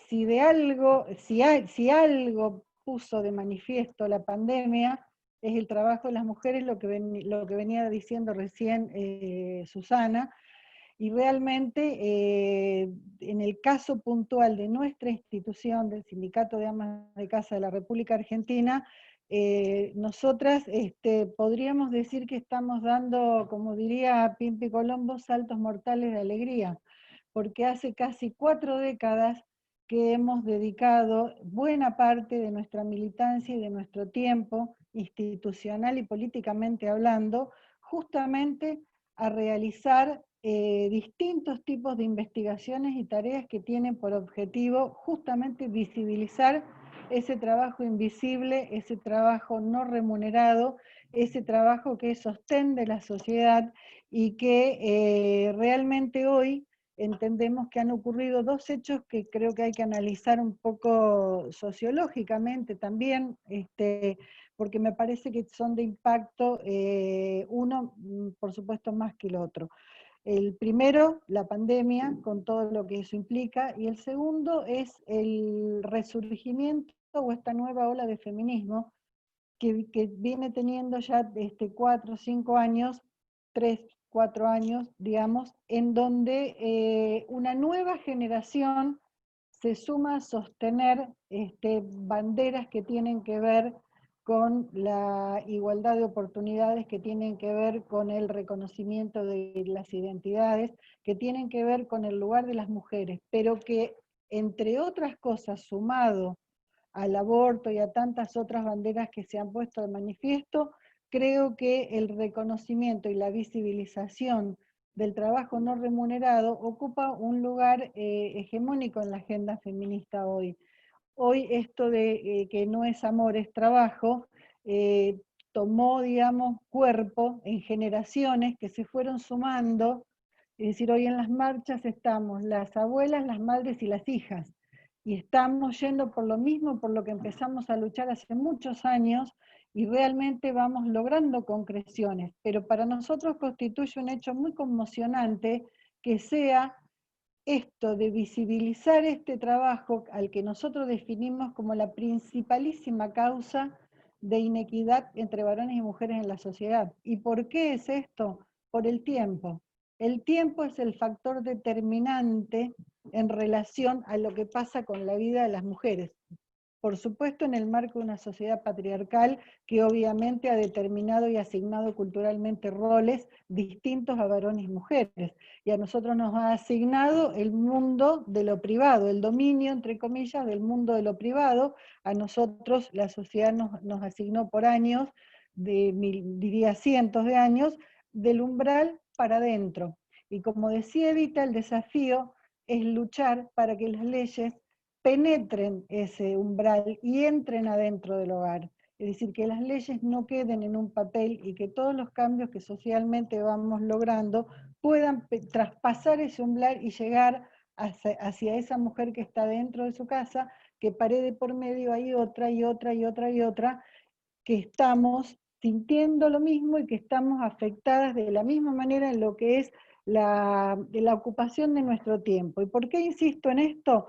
si algo puso de manifiesto la pandemia, es el trabajo de las mujeres, lo que venía diciendo recién Susana, y realmente en el caso puntual de nuestra institución, del Sindicato de Amas de Casa de la República Argentina, nosotras podríamos decir que estamos dando, como diría Pimpi Colombo, saltos mortales de alegría, porque hace casi 4 décadas que hemos dedicado buena parte de nuestra militancia y de nuestro tiempo, institucional y políticamente hablando, justamente a realizar distintos tipos de investigaciones y tareas que tienen por objetivo justamente visibilizar ese trabajo invisible, ese trabajo no remunerado, ese trabajo que es sostén de la sociedad y que realmente hoy entendemos que han ocurrido 2 hechos que creo que hay que analizar un poco sociológicamente también, porque me parece que son de impacto, uno por supuesto más que el otro. El primero, la pandemia, con todo lo que eso implica, y el segundo es el resurgimiento o esta nueva ola de feminismo que viene teniendo ya 4 o 5 años, 3, 4 años, digamos, en donde una nueva generación se suma a sostener banderas que tienen que ver con la igualdad de oportunidades, que tienen que ver con el reconocimiento de las identidades, que tienen que ver con el lugar de las mujeres, pero que, entre otras cosas, sumado al aborto y a tantas otras banderas que se han puesto de manifiesto, creo que el reconocimiento y la visibilización del trabajo no remunerado ocupa un lugar hegemónico en la agenda feminista hoy. Hoy esto de que no es amor, es trabajo, eh, tomó, digamos, cuerpo en generaciones que se fueron sumando. Es decir, hoy en las marchas estamos las abuelas, las madres y las hijas, y estamos yendo por lo mismo, por lo que empezamos a luchar hace muchos años, y realmente vamos logrando concreciones, pero para nosotros constituye un hecho muy conmocionante que sea esto de visibilizar este trabajo al que nosotros definimos como la principalísima causa de inequidad entre varones y mujeres en la sociedad. ¿Y por qué es esto? Por el tiempo. El tiempo es el factor determinante en relación a lo que pasa con la vida de las mujeres. Por supuesto, en el marco de una sociedad patriarcal que obviamente ha determinado y asignado culturalmente roles distintos a varones y mujeres. Y a nosotros nos ha asignado el mundo de lo privado, el dominio, entre comillas, del mundo de lo privado. A nosotros la sociedad nos asignó por años, diría cientos de años, del umbral para adentro. Y como decía Evita, el desafío es luchar para que las leyes penetren ese umbral y entren adentro del hogar. Es decir, que las leyes no queden en un papel y que todos los cambios que socialmente vamos logrando puedan traspasar ese umbral y llegar hacia esa mujer que está dentro de su casa, que pared por medio hay otra y otra y otra y otra, que estamos sintiendo lo mismo y que estamos afectadas de la misma manera en lo que es la ocupación de nuestro tiempo. ¿Y por qué insisto en esto?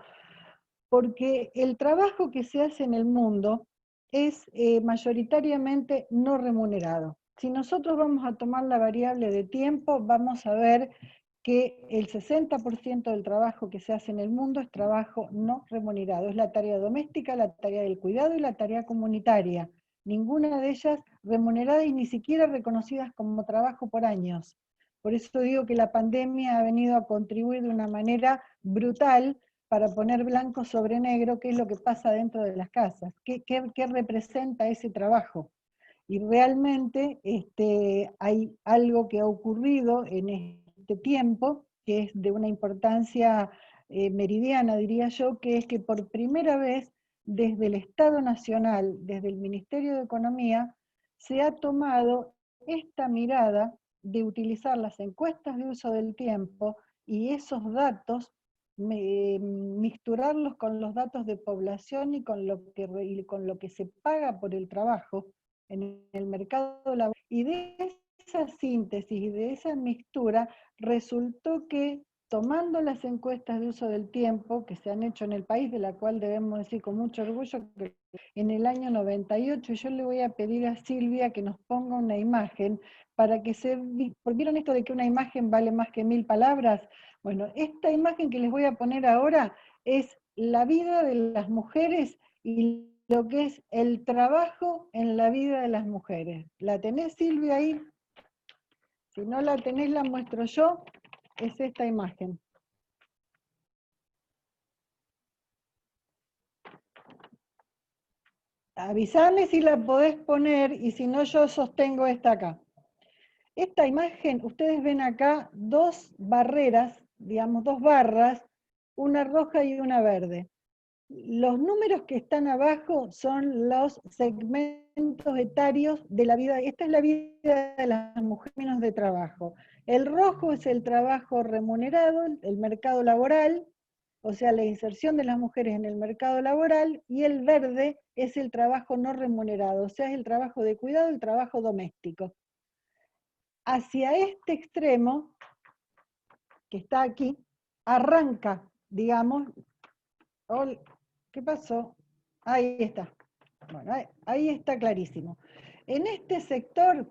Porque el trabajo que se hace en el mundo es mayoritariamente no remunerado. Si nosotros vamos a tomar la variable de tiempo, vamos a ver que el 60% del trabajo que se hace en el mundo es trabajo no remunerado. Es la tarea doméstica, la tarea del cuidado y la tarea comunitaria. Ninguna de ellas remunerada y ni siquiera reconocidas como trabajo por años. Por eso digo que la pandemia ha venido a contribuir de una manera brutal para poner blanco sobre negro qué es lo que pasa dentro de las casas, qué representa ese trabajo. Y realmente hay algo que ha ocurrido en este tiempo, que es de una importancia meridiana, diría yo, que es que por primera vez desde el Estado Nacional, desde el Ministerio de Economía, se ha tomado esta mirada de utilizar las encuestas de uso del tiempo y esos datos, mixturarlos con los datos de población y con lo que se paga por el trabajo en el mercado laboral. Y de esa síntesis y de esa mixtura resultó que tomando las encuestas de uso del tiempo que se han hecho en el país, de la cual debemos decir con mucho orgullo que en el año 98, yo le voy a pedir a Silvia que nos ponga una imagen para que ¿vieron esto de que una imagen vale más que 1000 palabras? Bueno, esta imagen que les voy a poner ahora es la vida de las mujeres y lo que es el trabajo en la vida de las mujeres. ¿La tenés, Silvia, ahí? Si no la tenés, la muestro yo. Es esta imagen. Avísame si la podés poner y si no yo sostengo esta acá. Esta imagen, ustedes ven acá dos barreras, digamos dos barras, una roja y una verde. Los números que están abajo son los segmentos etarios de la vida. Esta es la vida de las mujeres menos de trabajo. El rojo es el trabajo remunerado, el mercado laboral, o sea, la inserción de las mujeres en el mercado laboral, y el verde es el trabajo no remunerado, o sea, es el trabajo de cuidado, el trabajo doméstico. Hacia este extremo, que está aquí, arranca, digamos, ¿qué pasó? Ahí está. Bueno, ahí está clarísimo. En este sector,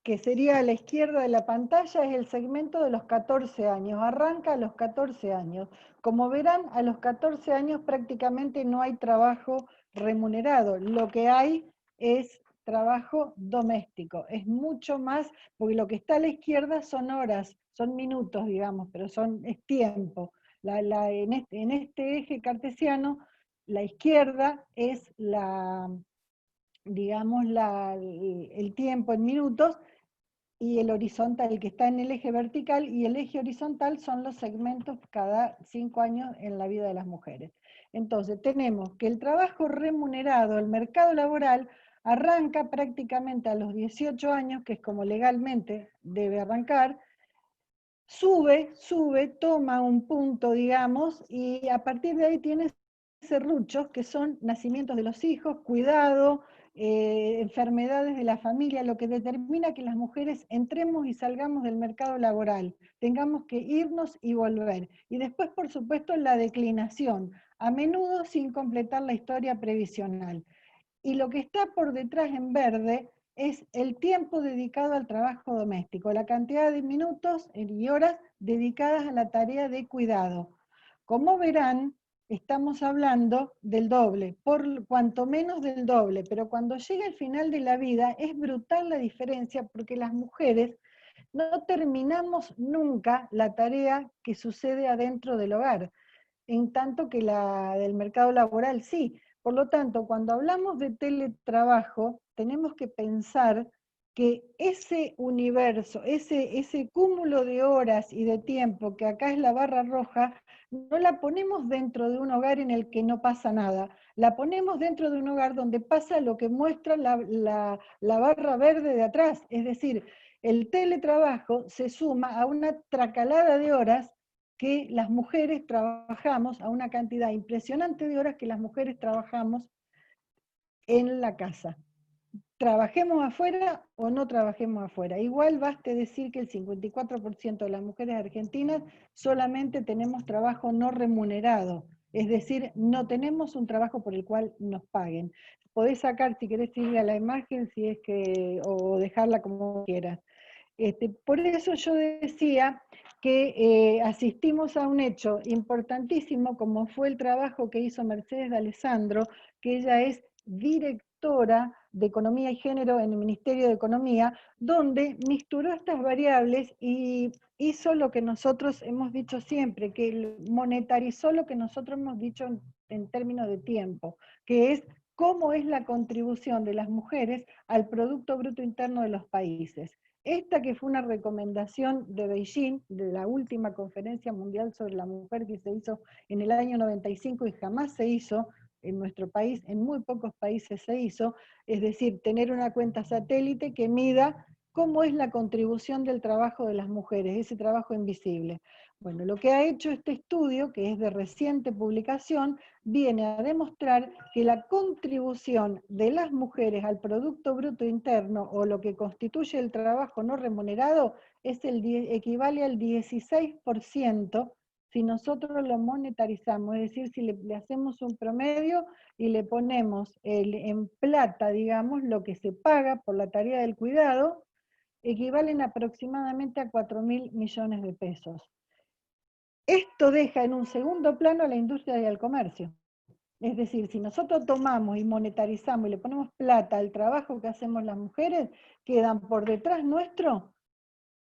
que sería a la izquierda de la pantalla, es el segmento de los 14 años. Arranca a los 14 años. Como verán, a los 14 años prácticamente no hay trabajo remunerado. Lo que hay es trabajo doméstico. Es mucho más, porque lo que está a la izquierda son horas, son minutos, digamos, pero es tiempo. En este eje cartesiano, la izquierda es digamos, el tiempo en minutos, y el horizontal, el que está en el eje vertical, y el eje horizontal son los segmentos cada 5 años en la vida de las mujeres. Entonces tenemos que el trabajo remunerado, el mercado laboral, arranca prácticamente a los 18 años, que es como legalmente debe arrancar, sube, toma un punto, digamos, y a partir de ahí tiene serruchos, que son nacimientos de los hijos, cuidado, enfermedades de la familia, lo que determina que las mujeres entremos y salgamos del mercado laboral, tengamos que irnos y volver. Y después, por supuesto, la declinación, a menudo sin completar la historia previsional. Y lo que está por detrás en verde es el tiempo dedicado al trabajo doméstico, la cantidad de minutos y horas dedicadas a la tarea de cuidado. Como verán, estamos hablando del doble, por cuanto menos del doble, pero cuando llega el final de la vida es brutal la diferencia, porque las mujeres no terminamos nunca la tarea que sucede adentro del hogar, en tanto que la del mercado laboral sí. Por lo tanto, cuando hablamos de teletrabajo, tenemos que pensar que ese universo, ese cúmulo de horas y de tiempo, que acá es la barra roja, no la ponemos dentro de un hogar en el que no pasa nada, la ponemos dentro de un hogar donde pasa lo que muestra la barra verde de atrás, es decir, el teletrabajo se suma a una tracalada de horas que las mujeres trabajamos, a una cantidad impresionante de horas que las mujeres trabajamos en la casa. Trabajemos afuera o no trabajemos afuera. Igual baste decir que el 54% de las mujeres argentinas solamente tenemos trabajo no remunerado, es decir, no tenemos un trabajo por el cual nos paguen. Podés sacar, si querés, Silvia, la imagen, si es que, o dejarla como quieras. Por eso yo decía que asistimos a un hecho importantísimo, como fue el trabajo que hizo Mercedes de Alessandro, que ella es directora de Economía y Género en el Ministerio de Economía, donde misturó estas variables y hizo lo que nosotros hemos dicho siempre, que monetarizó lo que nosotros hemos dicho en términos de tiempo, que es cómo es la contribución de las mujeres al Producto Bruto Interno de los países. Esta que fue una recomendación de Beijing, de la última conferencia mundial sobre la mujer que se hizo en el año 95 y jamás se hizo en nuestro país, en muy pocos países se hizo, es decir, tener una cuenta satélite que mida cómo es la contribución del trabajo de las mujeres, ese trabajo invisible. Bueno, lo que ha hecho este estudio, que es de reciente publicación, viene a demostrar que la contribución de las mujeres al Producto Bruto Interno, o lo que constituye el trabajo no remunerado, equivale al 16% si nosotros lo monetarizamos, es decir, si le hacemos un promedio y le ponemos en plata, digamos, lo que se paga por la tarea del cuidado, equivalen aproximadamente a 4.000 millones de pesos. Esto deja en un segundo plano a la industria y al comercio. Es decir, si nosotros tomamos y monetarizamos y le ponemos plata al trabajo que hacemos las mujeres, quedan por detrás nuestro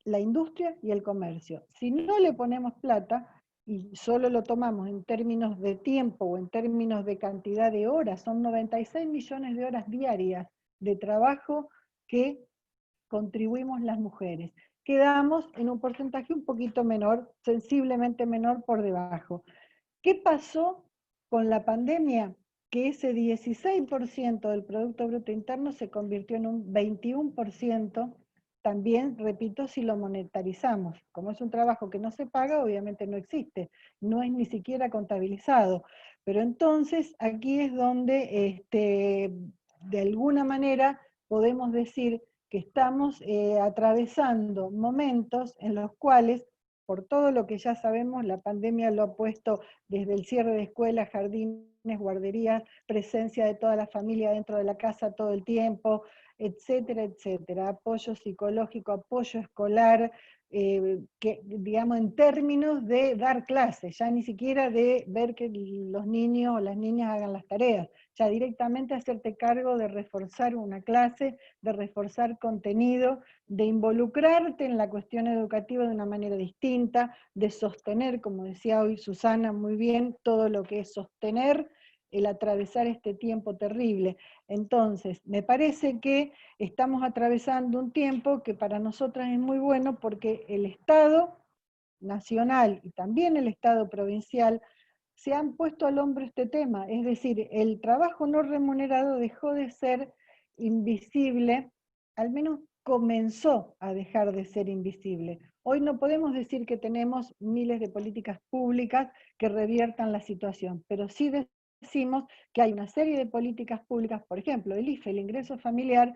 la industria y el comercio. Si no le ponemos plata y solo lo tomamos en términos de tiempo o en términos de cantidad de horas, son 96 millones de horas diarias de trabajo que contribuimos las mujeres. Quedamos en un porcentaje un poquito menor, sensiblemente menor por debajo. ¿Qué pasó con la pandemia? Que ese 16% del Producto Bruto Interno se convirtió en un 21%, también, repito, si lo monetarizamos. Como es un trabajo que no se paga, obviamente no existe, no es ni siquiera contabilizado. Pero entonces aquí es donde, de alguna manera, podemos decir que estamos atravesando momentos en los cuales, por todo lo que ya sabemos, la pandemia lo ha puesto desde el cierre de escuelas, jardines, guarderías, presencia de toda la familia dentro de la casa todo el tiempo, etcétera, etcétera. Apoyo psicológico, apoyo escolar, que, digamos, en términos de dar clases, ya ni siquiera de ver que los niños o las niñas hagan las tareas, ya directamente hacerte cargo de reforzar una clase, de reforzar contenido, de involucrarte en la cuestión educativa de una manera distinta, de sostener, como decía hoy Susana muy bien, todo lo que es sostener el atravesar este tiempo terrible. Entonces, me parece que estamos atravesando un tiempo que para nosotras es muy bueno porque el Estado nacional y también el Estado provincial se han puesto al hombro este tema, es decir, el trabajo no remunerado dejó de ser invisible, al menos comenzó a dejar de ser invisible. Hoy no podemos decir que tenemos miles de políticas públicas que reviertan la situación, pero sí decimos que hay una serie de políticas públicas, por ejemplo, el IFE, el ingreso familiar,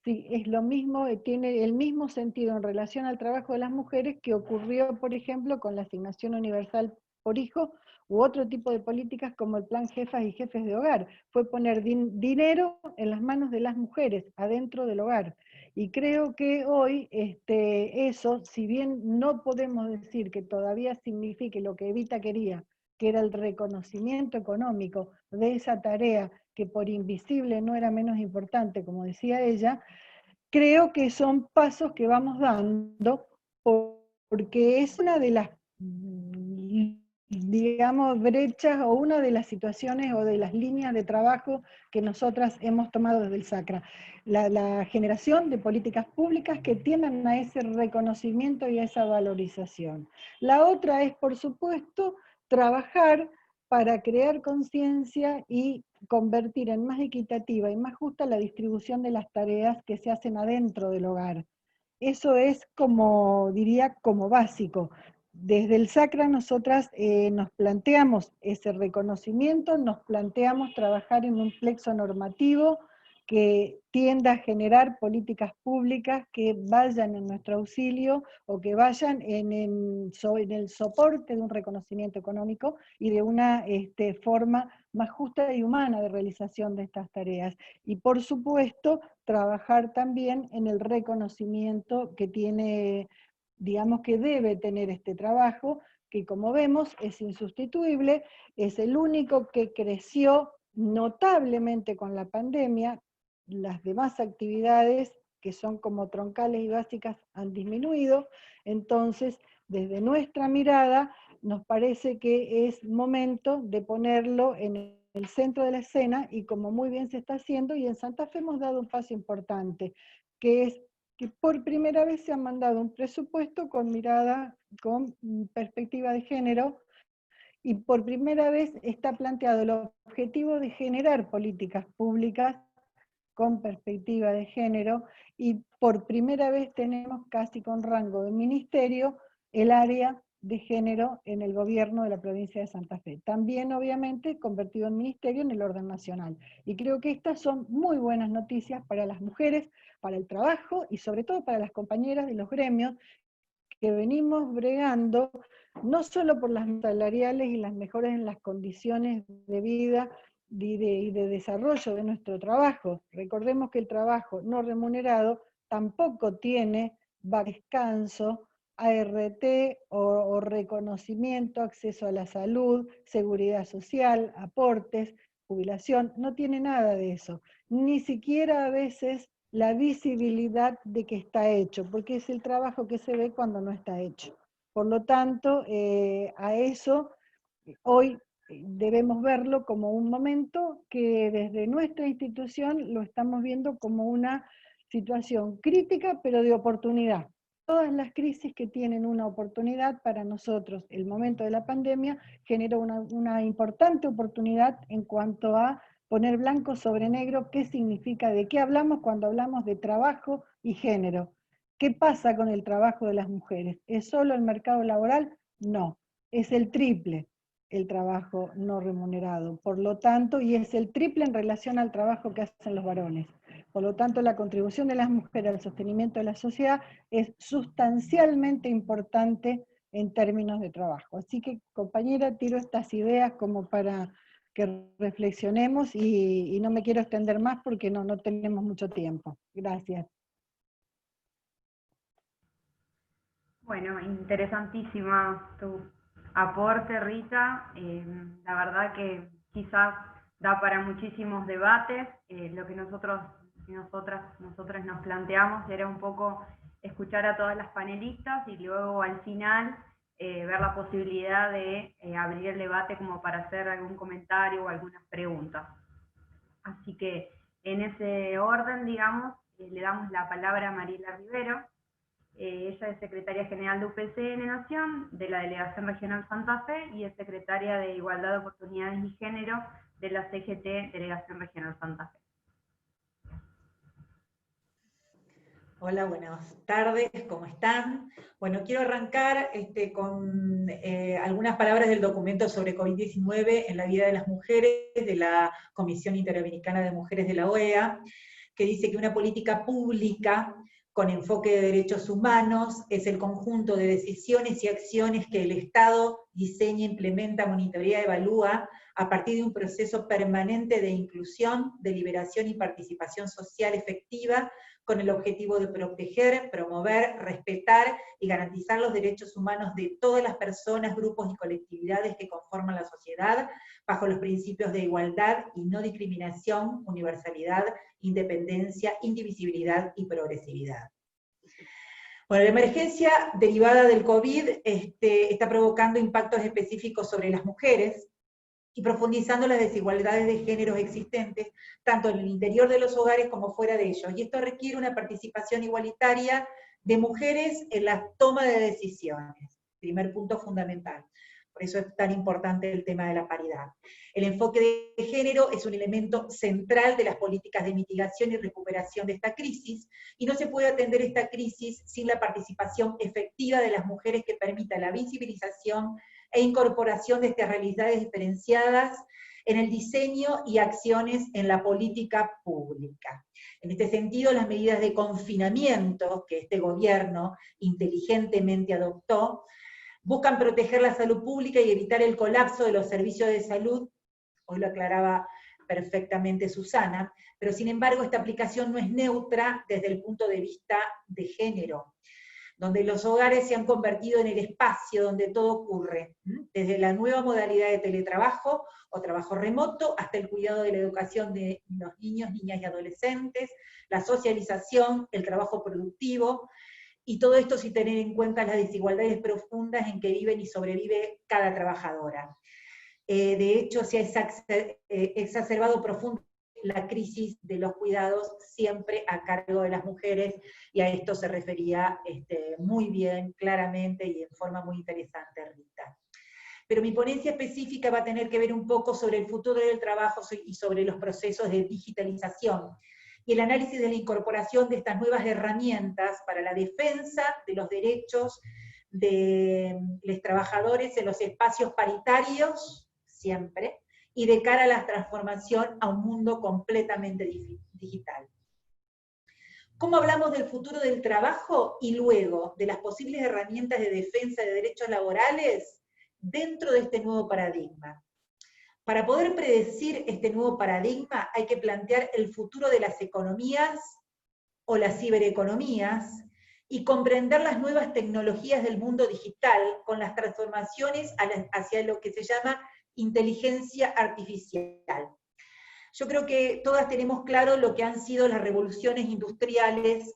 sí, es lo mismo, tiene el mismo sentido en relación al trabajo de las mujeres que ocurrió, por ejemplo, con la asignación universal por hijo u otro tipo de políticas como el plan Jefas y Jefes de Hogar. Fue poner dinero en las manos de las mujeres, adentro del hogar. Y creo que hoy eso, si bien no podemos decir que todavía signifique lo que Evita quería, que era el reconocimiento económico de esa tarea que por invisible no era menos importante, como decía ella, creo que son pasos que vamos dando porque es una de las, digamos, brechas o una de las situaciones o de las líneas de trabajo que nosotras hemos tomado desde el SACRA. La generación de políticas públicas que tiendan a ese reconocimiento y a esa valorización. La otra es, por supuesto, trabajar para crear conciencia y convertir en más equitativa y más justa la distribución de las tareas que se hacen adentro del hogar. Eso es como, diría, como básico. Desde el SACRA nosotras nos planteamos ese reconocimiento, nos planteamos trabajar en un plexo normativo que tienda a generar políticas públicas que vayan en nuestro auxilio o que vayan en el soporte de un reconocimiento económico y de una forma más justa y humana de realización de estas tareas. Y por supuesto, trabajar también en el reconocimiento que tiene, digamos que debe tener este trabajo, que como vemos es insustituible, es el único que creció notablemente con la pandemia. Las demás actividades que son como troncales y básicas han disminuido, entonces desde nuestra mirada nos parece que es momento de ponerlo en el centro de la escena y como muy bien se está haciendo, y en Santa Fe hemos dado un paso importante, que es que por primera vez se ha mandado un presupuesto con mirada, con perspectiva de género, y por primera vez está planteado el objetivo de generar políticas públicas con perspectiva de género, y por primera vez tenemos casi con rango de ministerio el área de género en el gobierno de la provincia de Santa Fe. También, obviamente, convertido en ministerio en el orden nacional. Y creo que estas son muy buenas noticias para las mujeres, para el trabajo y sobre todo para las compañeras de los gremios que venimos bregando, no solo por las salariales y las mejoras en las condiciones de vida y de desarrollo de nuestro trabajo. Recordemos que el trabajo no remunerado tampoco tiene descanso, ART o reconocimiento, acceso a la salud, seguridad social, aportes, jubilación, no tiene nada de eso. Ni siquiera a veces la visibilidad de que está hecho, porque es el trabajo que se ve cuando no está hecho. Por lo tanto, a eso hoy debemos verlo como un momento que desde nuestra institución lo estamos viendo como una situación crítica, pero de oportunidad. Todas las crisis que tienen una oportunidad para nosotros, el momento de la pandemia generó una importante oportunidad en cuanto a poner blanco sobre negro qué significa, de qué hablamos cuando hablamos de trabajo y género. ¿Qué pasa con el trabajo de las mujeres? ¿Es solo el mercado laboral? No, es el triple el trabajo no remunerado. Por lo tanto, y es el triple en relación al trabajo que hacen los varones. Por lo tanto, la contribución de las mujeres al sostenimiento de la sociedad es sustancialmente importante en términos de trabajo. Así que, compañera, tiro estas ideas como para que reflexionemos y no me quiero extender más porque no tenemos mucho tiempo. Gracias. Bueno, interesantísima tu aporte, Rita. La verdad que quizás da para muchísimos debates. Lo que nosotros nos planteamos era un poco escuchar a todas las panelistas y luego al final ver la posibilidad de abrir el debate como para hacer algún comentario o algunas preguntas. Así que en ese orden, digamos, le damos la palabra a Mariela Rivero. Ella es secretaria general de UPCN Nación, de la Delegación Regional Santa Fe, y es secretaria de Igualdad de Oportunidades y Género de la CGT Delegación Regional Santa Fe. Hola, buenas tardes, ¿cómo están? Bueno, quiero arrancar con algunas palabras del documento sobre COVID-19 en la vida de las mujeres de la Comisión Interamericana de Mujeres de la OEA, que dice que una política pública con enfoque de derechos humanos es el conjunto de decisiones y acciones que el Estado diseña, implementa, monitorea, evalúa a partir de un proceso permanente de inclusión, de liberación y participación social efectiva, con el objetivo de proteger, promover, respetar y garantizar los derechos humanos de todas las personas, grupos y colectividades que conforman la sociedad, bajo los principios de igualdad y no discriminación, universalidad, independencia, indivisibilidad y progresividad. Bueno, la emergencia derivada del COVID está provocando impactos específicos sobre las mujeres, y profundizando las desigualdades de géneros existentes, tanto en el interior de los hogares como fuera de ellos. Y esto requiere una participación igualitaria de mujeres en la toma de decisiones. Primer punto fundamental. Por eso es tan importante el tema de la paridad. El enfoque de género es un elemento central de las políticas de mitigación y recuperación de esta crisis, y no se puede atender esta crisis sin la participación efectiva de las mujeres que permita la visibilización e incorporación de estas realidades diferenciadas en el diseño y acciones en la política pública. En este sentido, las medidas de confinamiento que este gobierno inteligentemente adoptó buscan proteger la salud pública y evitar el colapso de los servicios de salud, hoy lo aclaraba perfectamente Susana, pero sin embargo esta aplicación no es neutra desde el punto de vista de género, donde los hogares se han convertido en el espacio donde todo ocurre, desde la nueva modalidad de teletrabajo o trabajo remoto, hasta el cuidado de la educación de los niños, niñas y adolescentes, la socialización, el trabajo productivo, y todo esto sin tener en cuenta las desigualdades profundas en que viven y sobrevive cada trabajadora. De hecho, se ha exacerbado profundamente la crisis de los cuidados siempre a cargo de las mujeres, y a esto se refería muy bien, claramente y en forma muy interesante Rita. Pero mi ponencia específica va a tener que ver un poco sobre el futuro del trabajo y sobre los procesos de digitalización, y el análisis de la incorporación de estas nuevas herramientas para la defensa de los derechos de los trabajadores en los espacios paritarios, siempre, y de cara a la transformación a un mundo completamente digital. ¿Cómo hablamos del futuro del trabajo y luego de las posibles herramientas de defensa de derechos laborales dentro de este nuevo paradigma? Para poder predecir este nuevo paradigma hay que plantear el futuro de las economías o las cibereconomías y comprender las nuevas tecnologías del mundo digital con las transformaciones hacia lo que se llama inteligencia artificial. Yo creo que todas tenemos claro lo que han sido las revoluciones industriales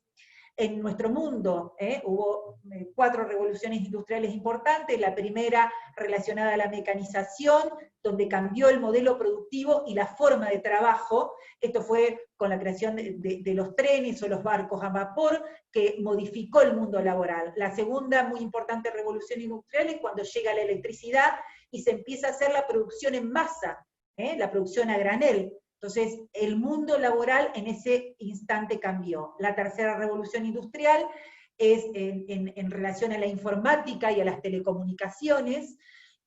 en nuestro mundo. Hubo 4 revoluciones industriales importantes, la primera relacionada a la mecanización, donde cambió el modelo productivo y la forma de trabajo. Esto fue con la creación de los trenes o los barcos a vapor, que modificó el mundo laboral. La segunda muy importante revolución industrial es cuando llega la electricidad y se empieza a hacer la producción en masa, la producción a granel. Entonces, el mundo laboral en ese instante cambió. La tercera revolución industrial es en relación a la informática y a las telecomunicaciones,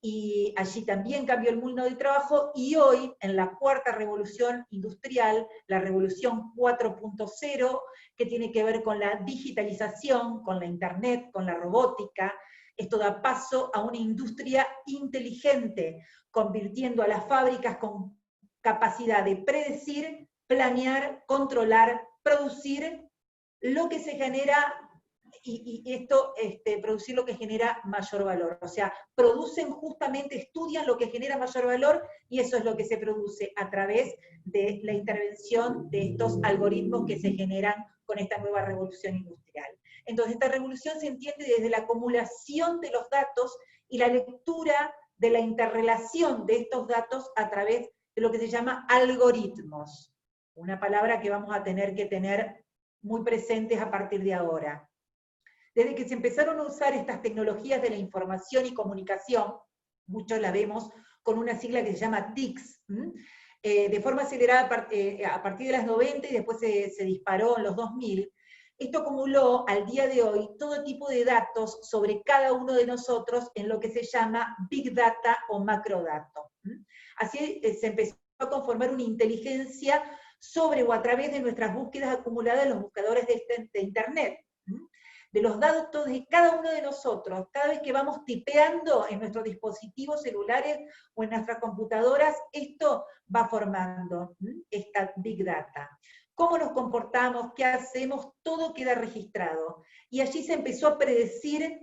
y allí también cambió el mundo del trabajo, y hoy, en la cuarta revolución industrial, la revolución 4.0, que tiene que ver con la digitalización, con la internet, con la robótica, esto da paso a una industria inteligente, convirtiendo a las fábricas con capacidad de predecir, planear, controlar, producir lo que se genera, y esto, producir lo que genera mayor valor. O sea, producen justamente, estudian lo que genera mayor valor, y eso es lo que se produce a través de la intervención de estos algoritmos que se generan con esta nueva revolución industrial. Entonces, esta revolución se entiende desde la acumulación de los datos y la lectura de la interrelación de estos datos a través de lo que se llama algoritmos, una palabra que vamos a tener que tener muy presentes a partir de ahora. Desde que se empezaron a usar estas tecnologías de la información y comunicación, muchos la vemos con una sigla que se llama TICs, de forma acelerada a partir de las 90 y después se disparó en los 2000, esto acumuló al día de hoy todo tipo de datos sobre cada uno de nosotros en lo que se llama Big Data o macrodatos. Así se empezó a conformar una inteligencia sobre o a través de nuestras búsquedas acumuladas en los buscadores de Internet. De los datos de cada uno de nosotros, cada vez que vamos tipeando en nuestros dispositivos celulares o en nuestras computadoras, esto va formando esta Big Data. Cómo nos comportamos, qué hacemos, todo queda registrado. Y allí se empezó a predecir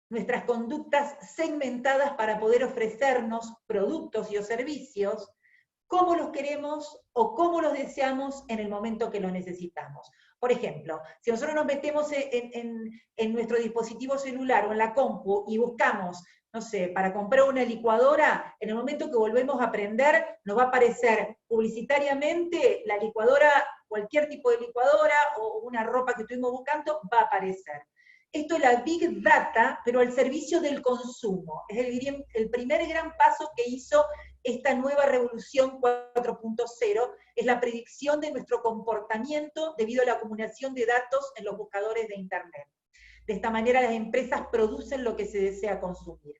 nuestras conductas segmentadas para poder ofrecernos productos y o servicios, cómo los queremos o cómo los deseamos en el momento que los necesitamos. Por ejemplo, si nosotros nos metemos en nuestro dispositivo celular o en la compu y buscamos, no sé, para comprar una licuadora, en el momento que volvemos a prender, nos va a aparecer publicitariamente la licuadora, cualquier tipo de licuadora o una ropa que estuvimos buscando, va a aparecer. Esto es la Big Data, pero al servicio del consumo. Es el primer gran paso que hizo esta nueva revolución 4.0, es la predicción de nuestro comportamiento debido a la acumulación de datos en los buscadores de Internet. De esta manera las empresas producen lo que se desea consumir.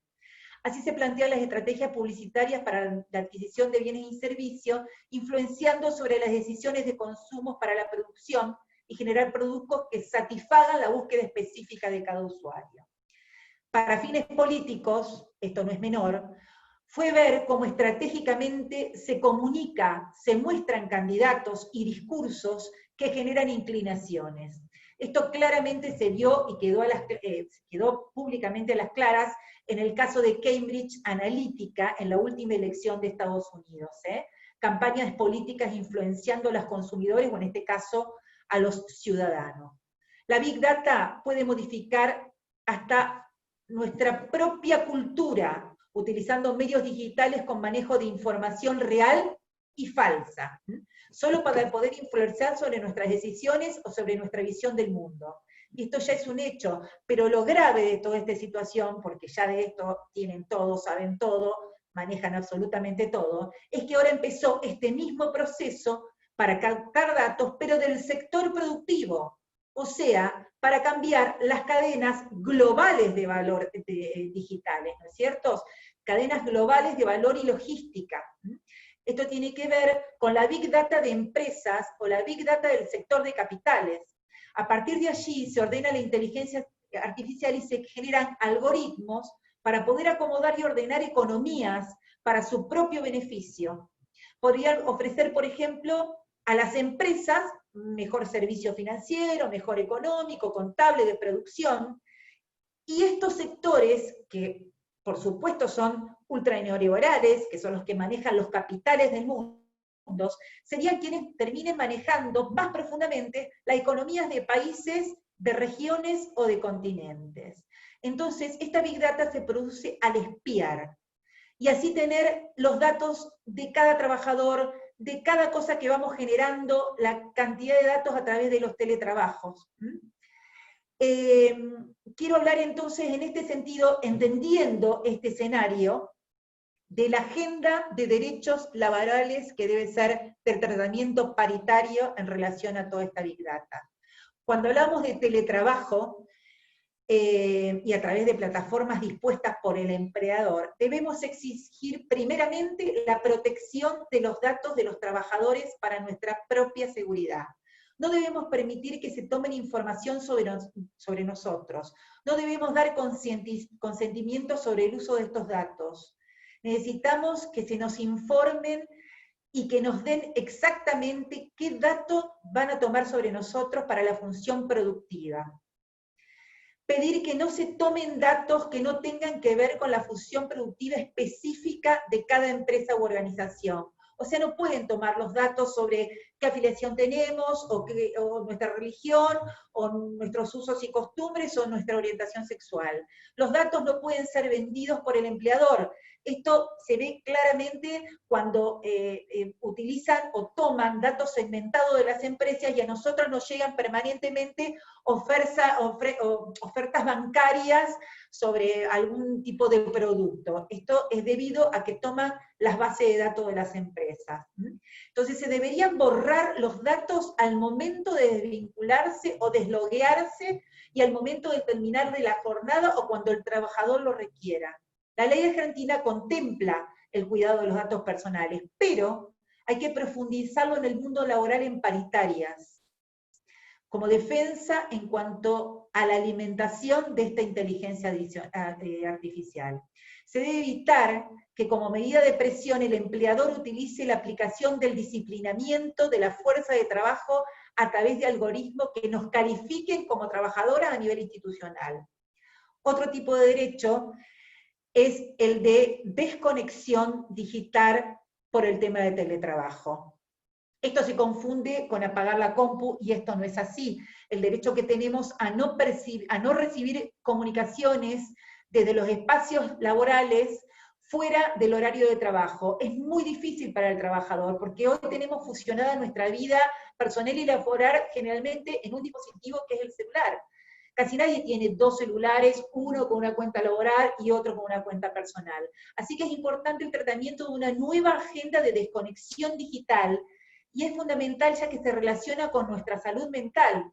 Así se plantean las estrategias publicitarias para la adquisición de bienes y servicios, influenciando sobre las decisiones de consumo para la producción y generar productos que satisfagan la búsqueda específica de cada usuario. Para fines políticos, esto no es menor, fue ver cómo estratégicamente se comunica, se muestran candidatos y discursos que generan inclinaciones. Esto claramente se vio y quedó públicamente a las claras en el caso de Cambridge Analytica en la última elección de Estados Unidos. Campañas políticas influenciando a los consumidores, o en este caso a los ciudadanos. La Big Data puede modificar hasta nuestra propia cultura, utilizando medios digitales con manejo de información real y falsa, solo para poder influenciar sobre nuestras decisiones o sobre nuestra visión del mundo. Y esto ya es un hecho, pero lo grave de toda esta situación, porque ya de esto tienen todo, saben todo, manejan absolutamente todo, es que ahora empezó este mismo proceso para captar datos, pero del sector productivo, o sea, para cambiar las cadenas globales de valor digitales, ¿no es cierto? Cadenas globales de valor y logística. Esto tiene que ver con la Big Data de empresas o la Big Data del sector de capitales. A partir de allí se ordena la inteligencia artificial y se generan algoritmos para poder acomodar y ordenar economías para su propio beneficio. Podrían ofrecer, por ejemplo, a las empresas mejor servicio financiero, mejor económico, contable, de producción, y estos sectores, que por supuesto son ultra neoliberales, que son los que manejan los capitales del mundo, serían quienes terminen manejando más profundamente las economías de países, de regiones o de continentes. Entonces, esta Big Data se produce al espiar, y así tener los datos de cada trabajador, de cada cosa que vamos generando, la cantidad de datos a través de los teletrabajos. Quiero hablar entonces en este sentido, entendiendo este escenario, de la agenda de derechos laborales que debe ser del tratamiento paritario en relación a toda esta Big Data. Cuando hablamos de teletrabajo, y a través de plataformas dispuestas por el empleador, debemos exigir primeramente la protección de los datos de los trabajadores para nuestra propia seguridad. No debemos permitir que se tomen información sobre nosotros. No debemos dar consentimiento sobre el uso de estos datos. Necesitamos que se nos informen y que nos den exactamente qué datos van a tomar sobre nosotros para la función productiva. Pedir que no se tomen datos que no tengan que ver con la función productiva específica de cada empresa u organización. O sea, no pueden tomar los datos sobre qué afiliación tenemos, o nuestra religión, o nuestros usos y costumbres, o nuestra orientación sexual. Los datos no pueden ser vendidos por el empleador. Esto se ve claramente cuando utilizan o toman datos segmentados de las empresas y a nosotros nos llegan permanentemente ofertas bancarias sobre algún tipo de producto. Esto es debido a que toman las bases de datos de las empresas. Entonces se deberían borrar los datos al momento de desvincularse o desloguearse y al momento de terminar de la jornada o cuando el trabajador lo requiera. La ley argentina contempla el cuidado de los datos personales, pero hay que profundizarlo en el mundo laboral en paritarias, como defensa en cuanto a la alimentación de esta inteligencia artificial. Se debe evitar que como medida de presión el empleador utilice la aplicación del disciplinamiento de la fuerza de trabajo a través de algoritmos que nos califiquen como trabajadoras a nivel institucional. Otro tipo de derecho es el de desconexión digital por el tema de teletrabajo. Esto se confunde con apagar la compu y esto no es así. El derecho que tenemos a no recibir comunicaciones desde los espacios laborales fuera del horario de trabajo. Es muy difícil para el trabajador, porque hoy tenemos fusionada nuestra vida personal y laboral generalmente en un dispositivo que es el celular. Casi nadie tiene dos celulares, uno con una cuenta laboral y otro con una cuenta personal. Así que es importante el tratamiento de una nueva agenda de desconexión digital, y es fundamental ya que se relaciona con nuestra salud mental.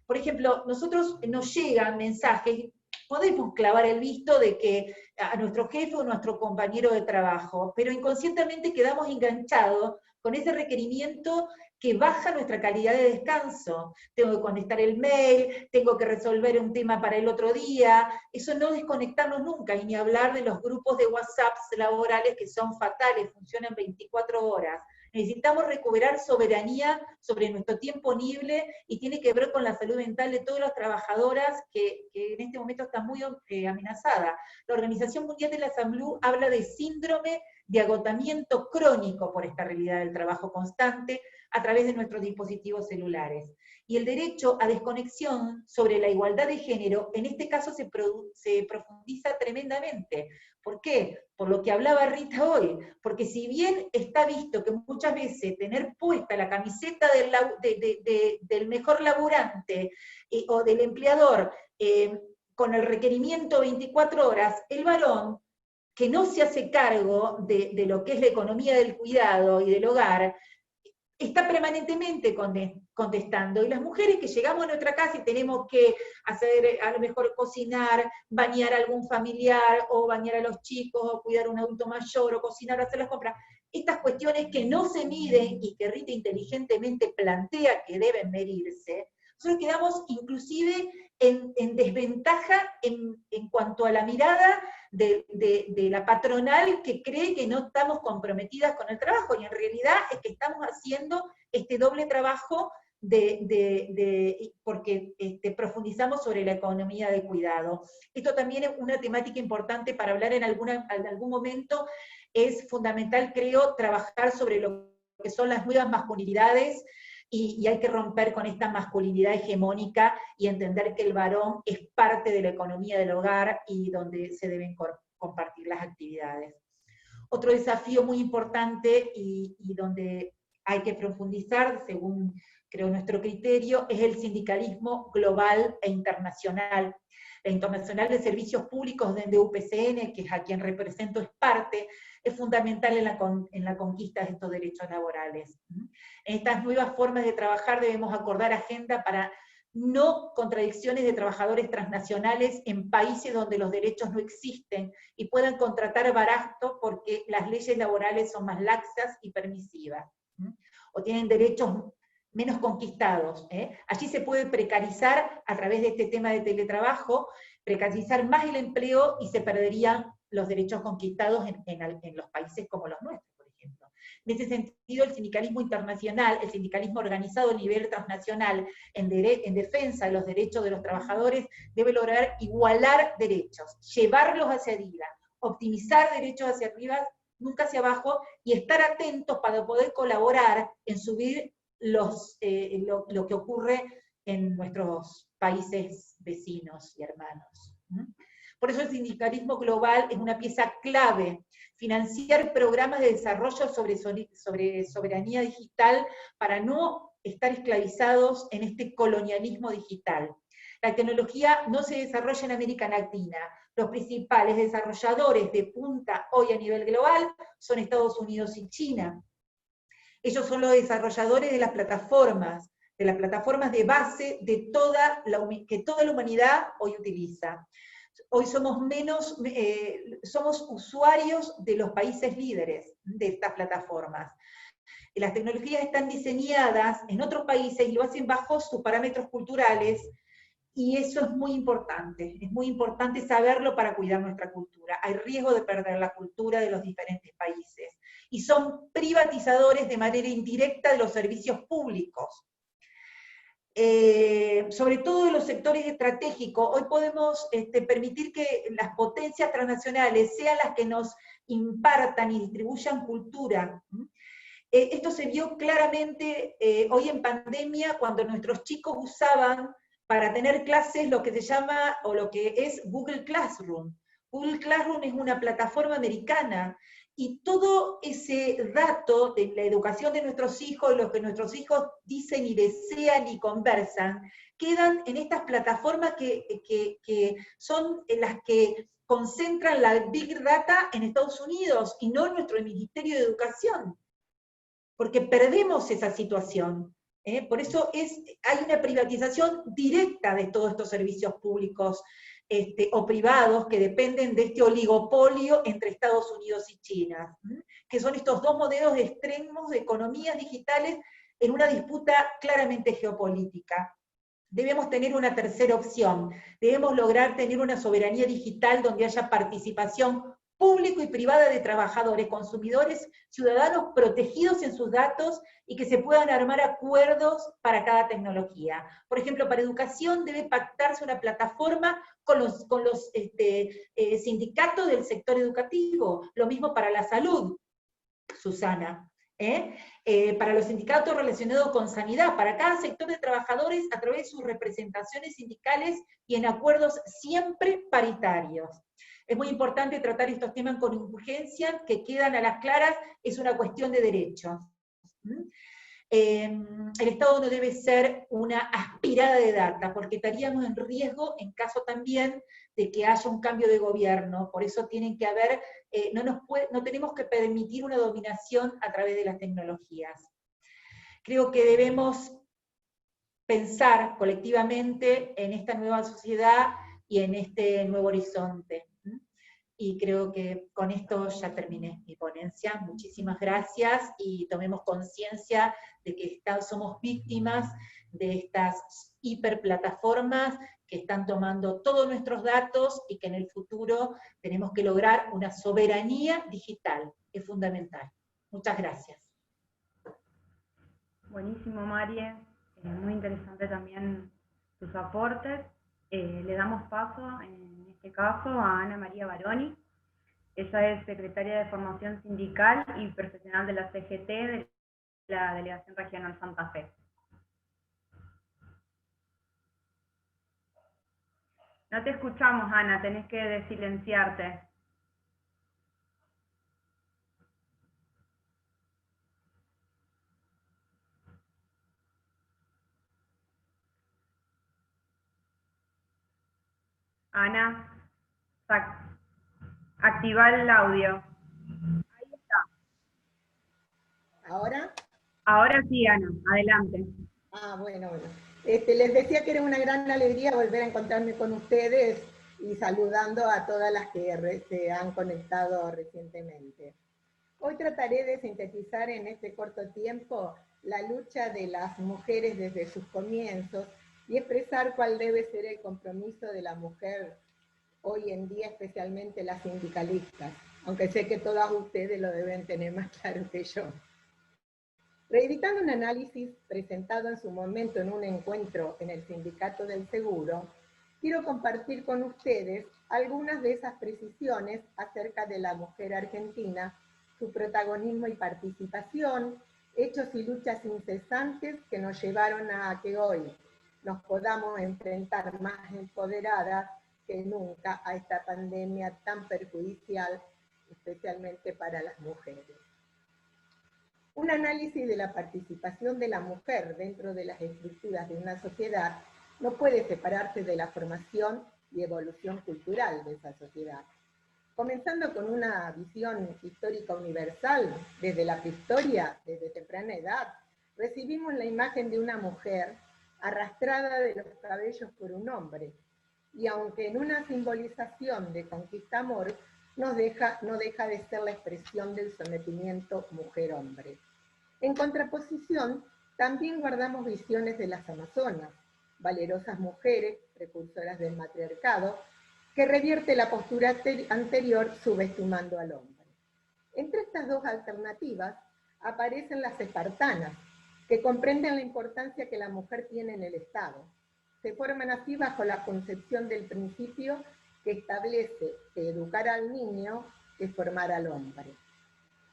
Por ejemplo, nosotros nos llegan mensajes, podemos clavar el visto de que a nuestro jefe o nuestro compañero de trabajo, pero inconscientemente quedamos enganchados con ese requerimiento que baja nuestra calidad de descanso. Tengo que contestar el mail, tengo que resolver un tema para el otro día, eso no desconectarnos nunca, y ni hablar de los grupos de WhatsApp laborales que son fatales, funcionan 24 horas. Necesitamos recuperar soberanía sobre nuestro tiempo libre y tiene que ver con la salud mental de todas las trabajadoras que en este momento está muy amenazada. La Organización Mundial de la Salud habla de síndrome de agotamiento crónico por esta realidad del trabajo constante a través de nuestros dispositivos celulares. Y el derecho a desconexión sobre la igualdad de género, en este caso se profundiza tremendamente. ¿Por qué? Por lo que hablaba Rita hoy, porque si bien está visto que muchas veces tener puesta la camiseta del mejor laburante o del empleador con el requerimiento 24 horas, el varón que no se hace cargo de lo que es la economía del cuidado y del hogar, está permanentemente contestando. Y las mujeres que llegamos a nuestra casa y tenemos que hacer, a lo mejor cocinar, bañar a algún familiar, o bañar a los chicos, o cuidar a un adulto mayor, o cocinar, o hacer las compras, estas cuestiones que no se miden y que Rita inteligentemente plantea que deben medirse, nosotros quedamos inclusive en desventaja en cuanto a la mirada de la patronal, que cree que no estamos comprometidas con el trabajo, y en realidad es que estamos haciendo este doble trabajo porque profundizamos sobre la economía de cuidado. Esto también es una temática importante para hablar en algún momento. Es fundamental, creo, trabajar sobre lo que son las nuevas masculinidades, y hay que romper con esta masculinidad hegemónica y entender que el varón es parte de la economía del hogar y donde se deben compartir las actividades. Otro desafío muy importante y donde hay que profundizar, según creo nuestro criterio, es el sindicalismo global e internacional. La Internacional de Servicios Públicos de UPCN, que es a quien represento, es parte, es fundamental en la conquista de estos derechos laborales. En estas nuevas formas de trabajar debemos acordar agenda para no contradicciones de trabajadores transnacionales en países donde los derechos no existen y puedan contratar barato porque las leyes laborales son más laxas y permisivas, o tienen derechos menos conquistados. Allí se puede precarizar a través de este tema de teletrabajo, precarizar más el empleo y se perderían los derechos conquistados en los países como los nuestros, por ejemplo. En ese sentido, el sindicalismo internacional, el sindicalismo organizado a nivel transnacional en defensa de los derechos de los trabajadores, debe lograr igualar derechos, llevarlos hacia arriba, optimizar derechos hacia arriba, nunca hacia abajo, y estar atentos para poder colaborar en subir lo que ocurre en nuestros países vecinos y hermanos. Por eso el sindicalismo global es una pieza clave. Financiar programas de desarrollo sobre soberanía digital para no estar esclavizados en este colonialismo digital. La tecnología no se desarrolla en América Latina. Los principales desarrolladores de punta hoy a nivel global son Estados Unidos y China. Ellos son los desarrolladores de las plataformas de base de que toda la humanidad hoy utiliza. Hoy somos somos usuarios de los países líderes de estas plataformas. Las tecnologías están diseñadas en otros países y lo hacen bajo sus parámetros culturales, y eso es muy importante saberlo para cuidar nuestra cultura. Hay riesgo de perder la cultura de los diferentes países, y son privatizadores de manera indirecta de los servicios públicos. Sobre todo en los sectores estratégicos, hoy podemos permitir que las potencias transnacionales sean las que nos impartan y distribuyan cultura. Esto se vio claramente hoy en pandemia, cuando nuestros chicos usaban para tener clases lo que se llama, o lo que es Google Classroom. Google Classroom es una plataforma americana, y todo ese dato de la educación de nuestros hijos, lo que nuestros hijos dicen y desean y conversan, quedan en estas plataformas que son las que concentran la Big Data en Estados Unidos, y no en nuestro Ministerio de Educación, porque perdemos esa situación. Por eso hay una privatización directa de todos estos servicios públicos o privados que dependen de este oligopolio entre Estados Unidos y China, que son estos dos modelos extremos de economías digitales en una disputa claramente geopolítica. Debemos tener una tercera opción, debemos lograr tener una soberanía digital donde haya participación público y privada de trabajadores, consumidores, ciudadanos protegidos en sus datos, y que se puedan armar acuerdos para cada tecnología. Por ejemplo, para educación debe pactarse una plataforma con los sindicatos del sector educativo, lo mismo para la salud, Susana. Para los sindicatos relacionados con sanidad, para cada sector de trabajadores a través de sus representaciones sindicales y en acuerdos siempre paritarios. Es muy importante tratar estos temas con urgencia, que quedan a las claras, es una cuestión de derechos. El Estado no debe ser una aspirada de data, porque estaríamos en riesgo en caso también de que haya un cambio de gobierno. Por eso tienen que haber, no tenemos que permitir una dominación a través de las tecnologías. creo que debemos pensar colectivamente en esta nueva sociedad y en este nuevo horizonte. Y creo que con esto ya terminé mi ponencia. Muchísimas gracias y tomemos conciencia de que somos víctimas de estas hiperplataformas que están tomando todos nuestros datos y que en el futuro tenemos que lograr una soberanía digital, que es fundamental. Muchas gracias. Buenísimo, Marie. Muy interesante también tus aportes. Le damos paso, en este caso, a Ana María Baroni. Ella es secretaria de Formación Sindical y profesional de la CGT de la Delegación Regional Santa Fe. No te escuchamos, Ana, tenés que desilenciarte. Ana, activa el audio. Ahí está. ¿Ahora? Ahora sí, Ana, adelante. Bueno. Les decía que era una gran alegría volver a encontrarme con ustedes y saludando a todas las que se han conectado recientemente. Hoy trataré de sintetizar en este corto tiempo la lucha de las mujeres desde sus comienzos y expresar cuál debe ser el compromiso de la mujer hoy en día, especialmente las sindicalistas, aunque sé que todas ustedes lo deben tener más claro que yo. Reeditando un análisis presentado en su momento en un encuentro en el Sindicato del Seguro, quiero compartir con ustedes algunas de esas precisiones acerca de la mujer argentina, su protagonismo y participación, hechos y luchas incesantes que nos llevaron a que hoy nos podamos enfrentar más empoderadas que nunca a esta pandemia tan perjudicial, especialmente para las mujeres. Un análisis de la participación de la mujer dentro de las estructuras de una sociedad no puede separarse de la formación y evolución cultural de esa sociedad. Comenzando con una visión histórica universal, desde la prehistoria, desde temprana edad, recibimos la imagen de una mujer arrastrada de los cabellos por un hombre, y aunque en una simbolización de conquista-amor, no deja de ser la expresión del sometimiento mujer-hombre. En contraposición, también guardamos visiones de las amazonas, valerosas mujeres, precursoras del matriarcado, que revierte la postura anterior subestimando al hombre. Entre estas dos alternativas aparecen las espartanas, que comprenden la importancia que la mujer tiene en el Estado. Se forman así bajo la concepción del principio que establece que educar al niño es formar al hombre.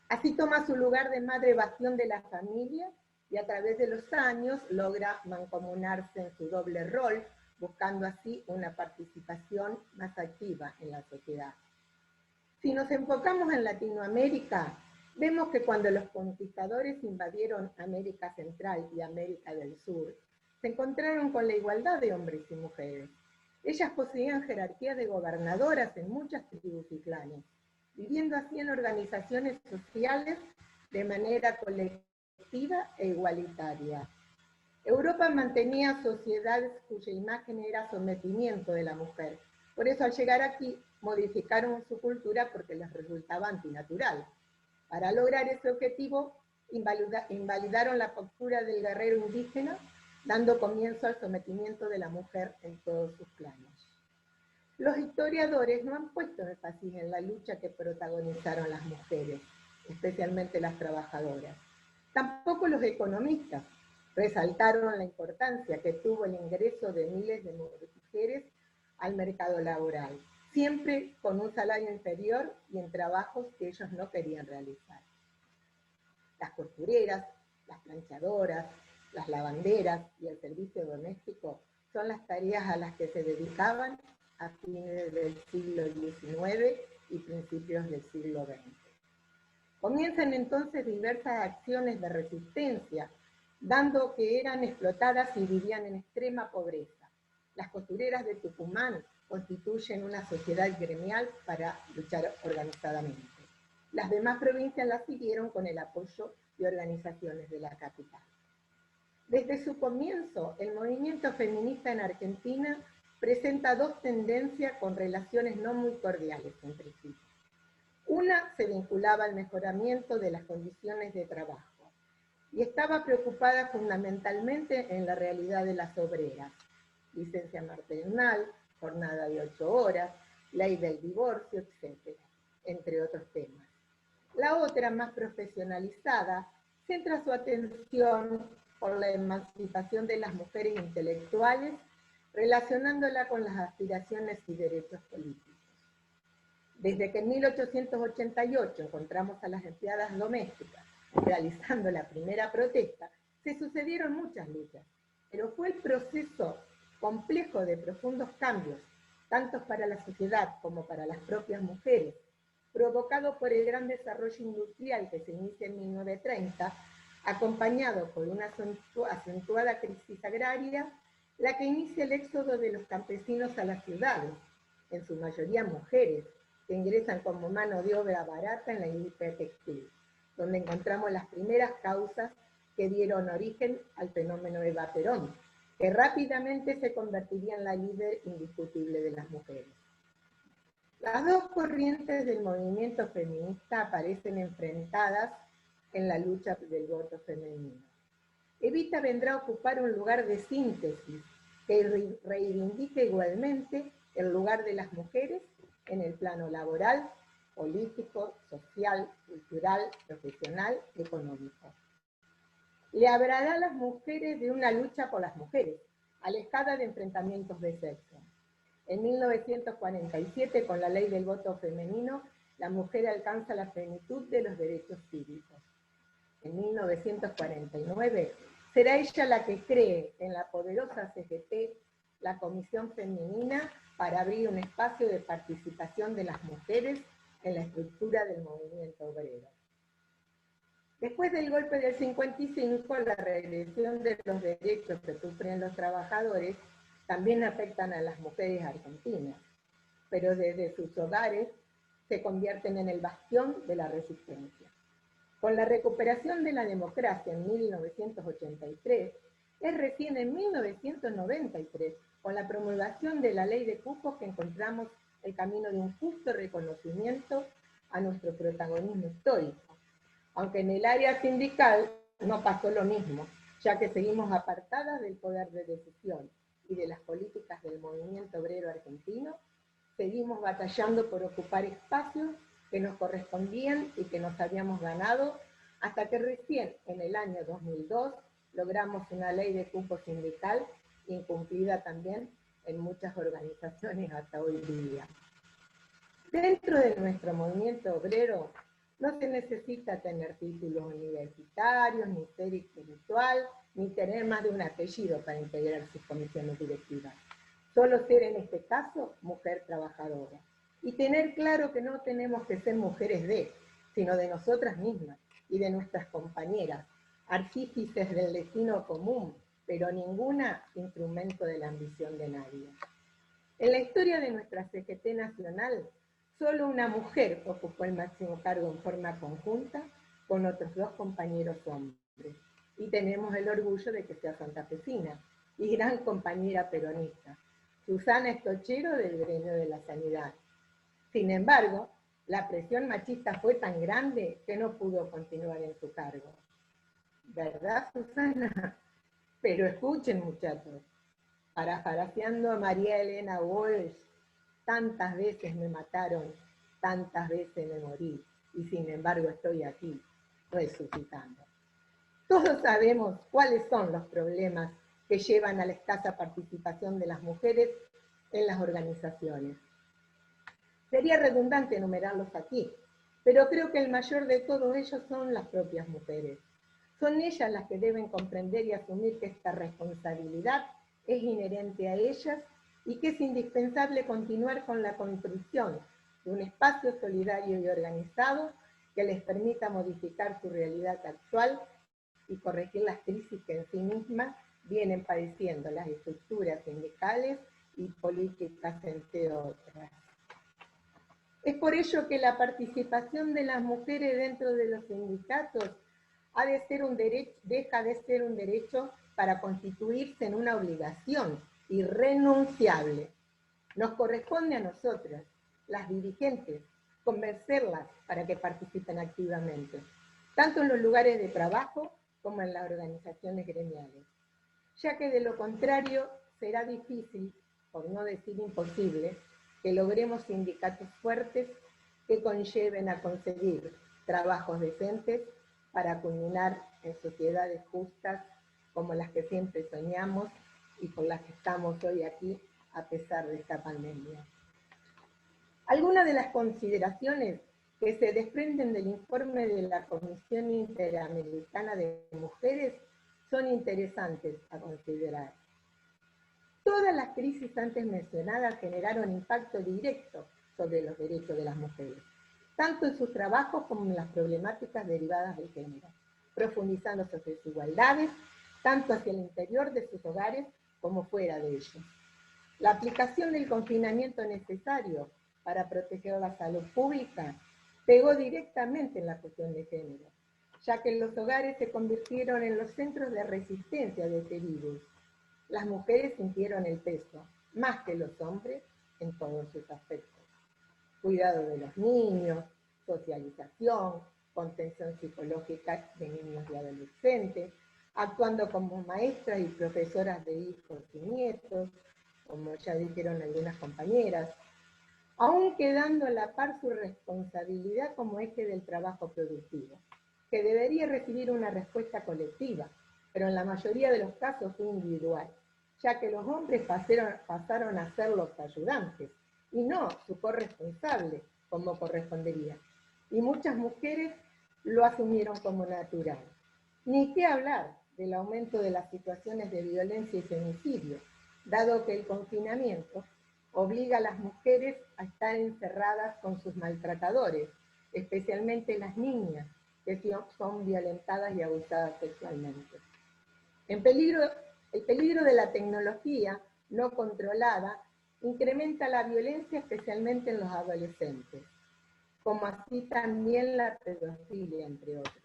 Así toma su lugar de madre bastión de la familia y a través de los años logra mancomunarse en su doble rol, buscando así una participación más activa en la sociedad. Si nos enfocamos en Latinoamérica, vemos que cuando los conquistadores invadieron América Central y América del Sur, se encontraron con la igualdad de hombres y mujeres. Ellas poseían jerarquías de gobernadoras en muchas tribus y clanes, viviendo así en organizaciones sociales de manera colectiva e igualitaria. Europa mantenía sociedades cuya imagen era sometimiento de la mujer. Por eso al llegar aquí modificaron su cultura porque les resultaba antinatural. Para lograr ese objetivo invalidaron la postura del guerrero indígena, dando comienzo al sometimiento de la mujer en todos sus planos. Los historiadores no han puesto énfasis en la lucha que protagonizaron las mujeres, especialmente las trabajadoras. Tampoco los economistas resaltaron la importancia que tuvo el ingreso de miles de mujeres al mercado laboral, siempre con un salario inferior y en trabajos que ellos no querían realizar. Las costureras, las planchadoras, las lavanderas y el servicio doméstico son las tareas a las que se dedicaban a fines del siglo XIX y principios del siglo XX. Comienzan entonces diversas acciones de resistencia, dando que eran explotadas y vivían en extrema pobreza. Las costureras de Tucumán constituyen una sociedad gremial para luchar organizadamente. Las demás provincias las siguieron con el apoyo de organizaciones de la capital. Desde su comienzo, el movimiento feminista en Argentina presenta dos tendencias con relaciones no muy cordiales entre sí. Una se vinculaba al mejoramiento de las condiciones de trabajo y estaba preocupada fundamentalmente en la realidad de las obreras. Licencia maternal, jornada de 8 horas, ley del divorcio, etc., entre otros temas. La otra, más profesionalizada, centra su atención por la emancipación de las mujeres intelectuales, relacionándola con las aspiraciones y derechos políticos. Desde que en 1888 encontramos a las empleadas domésticas realizando la primera protesta, se sucedieron muchas luchas, pero fue el proceso complejo de profundos cambios, tanto para la sociedad como para las propias mujeres, provocado por el gran desarrollo industrial que se inicia en 1930, acompañado por una acentuada crisis agraria, la que inicia el éxodo de los campesinos a las ciudades, en su mayoría mujeres, que ingresan como mano de obra barata en la industria textil, donde encontramos las primeras causas que dieron origen al fenómeno Eva Perón, que rápidamente se convertiría en la líder indiscutible de las mujeres. Las dos corrientes del movimiento feminista aparecen enfrentadas en la lucha del voto femenino. Evita vendrá a ocupar un lugar de síntesis que reivindica igualmente el lugar de las mujeres en el plano laboral, político, social, cultural, profesional, económico. Le hablará a las mujeres de una lucha por las mujeres, alejada de enfrentamientos de sexo. En 1947, con la ley del voto femenino, la mujer alcanza la plenitud de los derechos cívicos. En 1949, será ella la que cree en la poderosa CGT, la Comisión Femenina, para abrir un espacio de participación de las mujeres en la estructura del movimiento obrero. Después del golpe del 55, la regresión de los derechos que sufren los trabajadores también afectan a las mujeres argentinas, pero desde sus hogares se convierten en el bastión de la resistencia. Con la recuperación de la democracia en 1983, es recién en 1993, con la promulgación de la ley de cupos, que encontramos el camino de un justo reconocimiento a nuestro protagonismo histórico. Aunque en el área sindical no pasó lo mismo, ya que seguimos apartadas del poder de decisión y de las políticas del movimiento obrero argentino, seguimos batallando por ocupar espacios que nos correspondían y que nos habíamos ganado, hasta que recién en el año 2002 logramos una ley de cupo sindical incumplida también en muchas organizaciones hasta hoy día. Dentro de nuestro movimiento obrero no se necesita tener títulos universitarios, ni ser espiritual, ni tener más de un apellido para integrar sus comisiones directivas. Solo ser en este caso mujer trabajadora. Y tener claro que no tenemos que ser mujeres sino de nosotras mismas y de nuestras compañeras, artífices del destino común, pero ninguna instrumento de la ambición de nadie. En la historia de nuestra CGT nacional, solo una mujer ocupó el máximo cargo en forma conjunta con otros dos compañeros hombres. Y tenemos el orgullo de que sea santafesina y gran compañera peronista, Susana Estochero, del gremio de la sanidad. Sin embargo, la presión machista fue tan grande que no pudo continuar en su cargo. ¿Verdad, Susana? Pero escuchen, muchachos, parafraseando a María Elena Walsh, tantas veces me mataron, tantas veces me morí, y sin embargo estoy aquí, resucitando. Todos sabemos cuáles son los problemas que llevan a la escasa participación de las mujeres en las organizaciones. Sería redundante enumerarlos aquí, pero creo que el mayor de todos ellos son las propias mujeres. Son ellas las que deben comprender y asumir que esta responsabilidad es inherente a ellas y que es indispensable continuar con la construcción de un espacio solidario y organizado que les permita modificar su realidad actual y corregir las crisis que en sí mismas vienen padeciendo las estructuras sindicales y políticas, entre otras. Es por ello que la participación de las mujeres dentro de los sindicatos deja de ser un derecho para constituirse en una obligación irrenunciable. Nos corresponde a nosotras, las dirigentes, convencerlas para que participen activamente, tanto en los lugares de trabajo como en las organizaciones gremiales, ya que de lo contrario será difícil, por no decir imposible, que logremos sindicatos fuertes que conlleven a conseguir trabajos decentes para culminar en sociedades justas como las que siempre soñamos y por las que estamos hoy aquí a pesar de esta pandemia. Algunas de las consideraciones que se desprenden del informe de la Comisión Interamericana de Mujeres son interesantes a considerar. Todas las crisis antes mencionadas generaron impacto directo sobre los derechos de las mujeres, tanto en sus trabajos como en las problemáticas derivadas del género, profundizando sus desigualdades, tanto hacia el interior de sus hogares como fuera de ellos. La aplicación del confinamiento necesario para proteger la salud pública pegó directamente en la cuestión de género, ya que los hogares se convirtieron en los centros de resistencia de este virus. Las mujeres sintieron el peso, más que los hombres, en todos sus aspectos. Cuidado de los niños, socialización, contención psicológica de niños y adolescentes, actuando como maestras y profesoras de hijos y nietos, como ya dijeron algunas compañeras, aún quedando a la par su responsabilidad como eje del trabajo productivo, que debería recibir una respuesta colectiva, pero en la mayoría de los casos fue individual, ya que los hombres pasaron a ser los ayudantes, y no su corresponsable, como correspondería. Y muchas mujeres lo asumieron como natural. Ni qué hablar del aumento de las situaciones de violencia y femicidio, dado que el confinamiento obliga a las mujeres a estar encerradas con sus maltratadores, especialmente las niñas, que son violentadas y abusadas sexualmente. El peligro de la tecnología no controlada incrementa la violencia especialmente en los adolescentes, como así también la pedofilia, entre otros.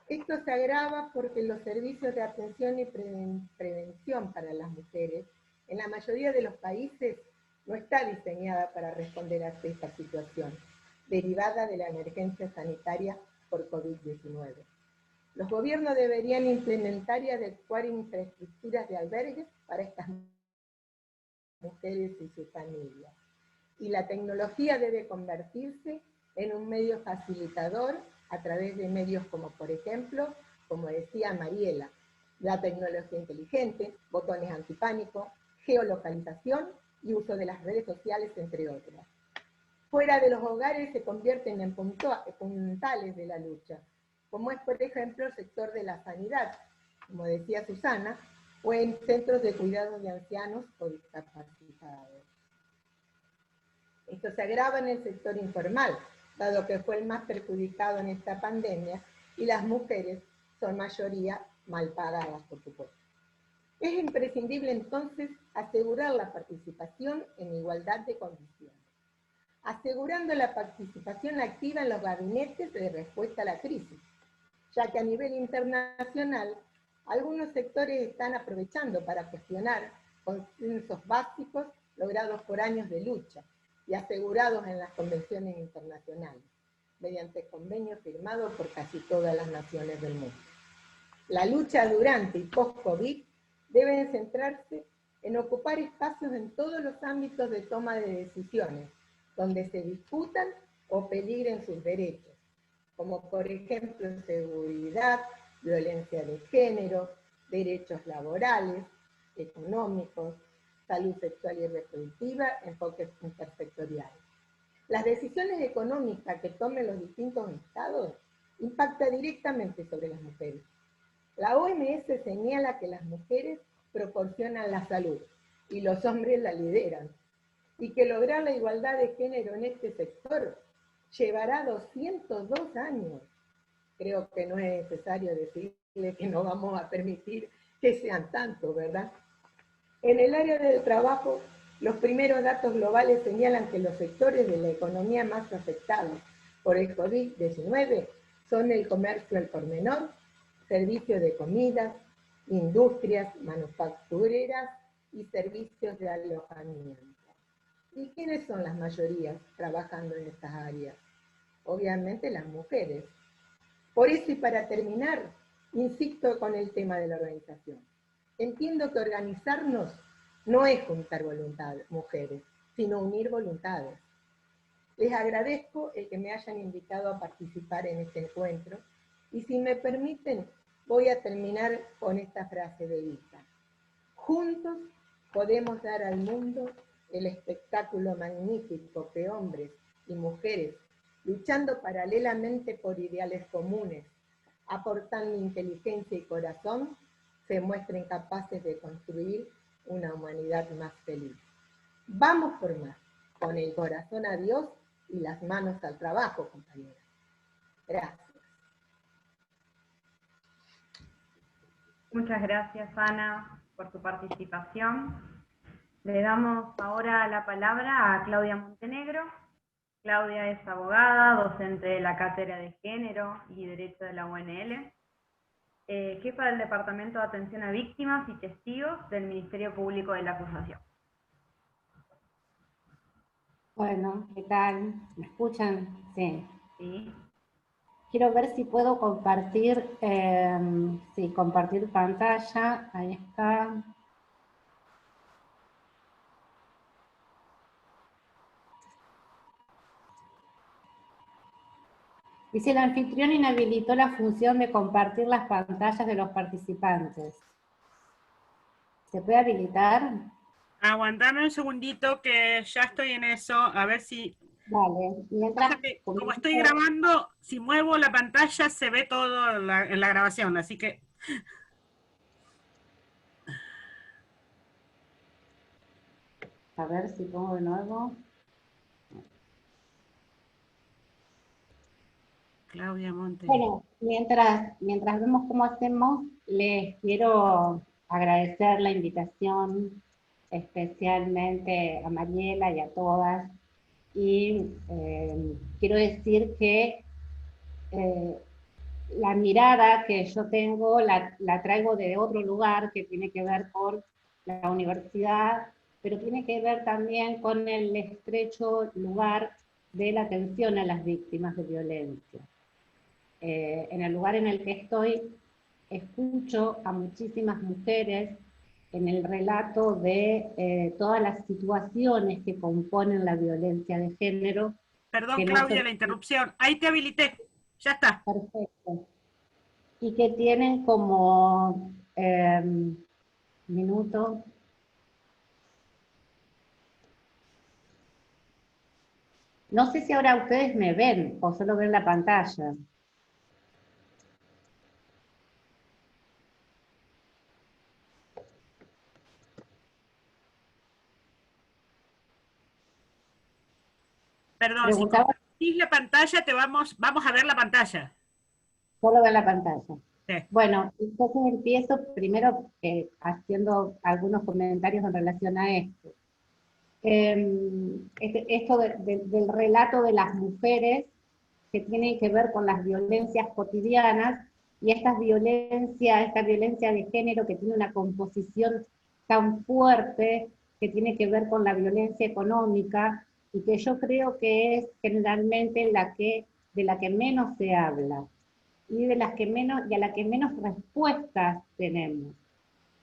Esto se agrava porque los servicios de atención y prevención para las mujeres en la mayoría de los países no está diseñada para responder a esta situación, derivada de la emergencia sanitaria por COVID-19. Los gobiernos deberían implementar y adecuar infraestructuras de albergues para estas mujeres y sus familias. Y la tecnología debe convertirse en un medio facilitador a través de medios como, por ejemplo, como decía Mariela, la tecnología inteligente, botones antipánico, geolocalización y uso de las redes sociales, entre otras. Fuera de los hogares se convierten en puntales de la lucha, como es, por ejemplo, el sector de la sanidad, como decía Susana, o en centros de cuidados de ancianos o discapacitados. Esto se agrava en el sector informal, dado que fue el más perjudicado en esta pandemia, y las mujeres son mayoría mal pagadas, por supuesto. Es imprescindible entonces asegurar la participación en igualdad de condiciones, asegurando la participación activa en los gabinetes de respuesta a la crisis, ya que a nivel internacional algunos sectores están aprovechando para cuestionar consensos básicos logrados por años de lucha y asegurados en las convenciones internacionales, mediante convenios firmados por casi todas las naciones del mundo. La lucha durante y post-COVID debe centrarse en ocupar espacios en todos los ámbitos de toma de decisiones, donde se discutan o peligren sus derechos, como por ejemplo seguridad, violencia de género, derechos laborales, económicos, salud sexual y reproductiva, enfoques intersectoriales. Las decisiones económicas que tomen los distintos estados impactan directamente sobre las mujeres. La OMS señala que las mujeres proporcionan la salud y los hombres la lideran, y que lograr la igualdad de género en este sector llevará 202 años. Creo que no es necesario decirle que no vamos a permitir que sean tantos, ¿verdad? En el área del trabajo, los primeros datos globales señalan que los sectores de la economía más afectados por el COVID-19 son el comercio al por menor, servicios de comidas, industrias manufactureras y servicios de alojamiento. ¿Y quiénes son las mayorías trabajando en estas áreas? Obviamente las mujeres. Por eso, y para terminar, insisto con el tema de la organización. Entiendo que organizarnos no es juntar voluntades, mujeres, sino unir voluntades. Les agradezco el que me hayan invitado a participar en este encuentro, y si me permiten, voy a terminar con esta frase de Vita. Juntos podemos dar al mundo el espectáculo magnífico que hombres y mujeres, luchando paralelamente por ideales comunes, aportando inteligencia y corazón, se muestren capaces de construir una humanidad más feliz. Vamos por más, con el corazón a Dios y las manos al trabajo, compañeras. Gracias. Muchas gracias, Ana, por tu participación. Le damos ahora la palabra a Claudia Montenegro. Claudia es abogada, docente de la Cátedra de Género y Derecho de la UNL, jefa del Departamento de Atención a Víctimas y Testigos del Ministerio Público de la Acusación. Bueno, ¿qué tal? ¿Me escuchan? Sí. Sí. Quiero ver si puedo compartir, compartir pantalla. Ahí está. Dice, el anfitrión inhabilitó la función de compartir las pantallas de los participantes. ¿Se puede habilitar? Aguantame un segundito que ya estoy en eso, a ver si... Vale, mientras... Como estoy grabando, si muevo la pantalla se ve todo en la grabación, así que... A ver si pongo de nuevo. Claudia Monte. Bueno, mientras vemos cómo hacemos, les quiero agradecer la invitación, especialmente a Mariela y a todas, y quiero decir que la mirada que yo tengo la traigo de otro lugar que tiene que ver con la universidad, pero tiene que ver también con el estrecho lugar de la atención a las víctimas de violencia. En el lugar en el que estoy, escucho a muchísimas mujeres en el relato de todas las situaciones que componen la violencia de género. Perdón, Claudia, la interrupción. Ahí te habilité. Ya está. Perfecto. Y que tienen como minuto. No sé si ahora ustedes me ven o solo ven la pantalla. Perdón, si compartís la pantalla, vamos a ver la pantalla. Solo ver la pantalla. Sí. Bueno, entonces empiezo primero haciendo algunos comentarios en relación a esto. Esto del relato de las mujeres que tiene que ver con las violencias cotidianas y esta violencia de género que tiene una composición tan fuerte, que tiene que ver con la violencia económica y que yo creo que es generalmente de la que menos se habla y a la que menos respuestas tenemos.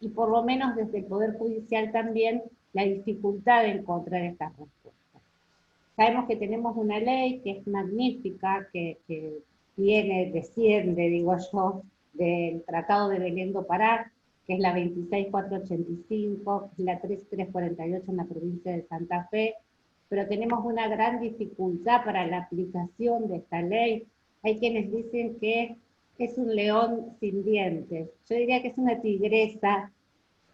Y por lo menos desde el Poder Judicial también la dificultad de encontrar estas respuestas. Sabemos que tenemos una ley que es magnífica, que desciende, digo yo, del Tratado de Belén do Pará, que es la 26485, que es la 3348 en la provincia de Santa Fe, pero tenemos una gran dificultad para la aplicación de esta ley. Hay quienes dicen que es un león sin dientes. Yo diría que es una tigresa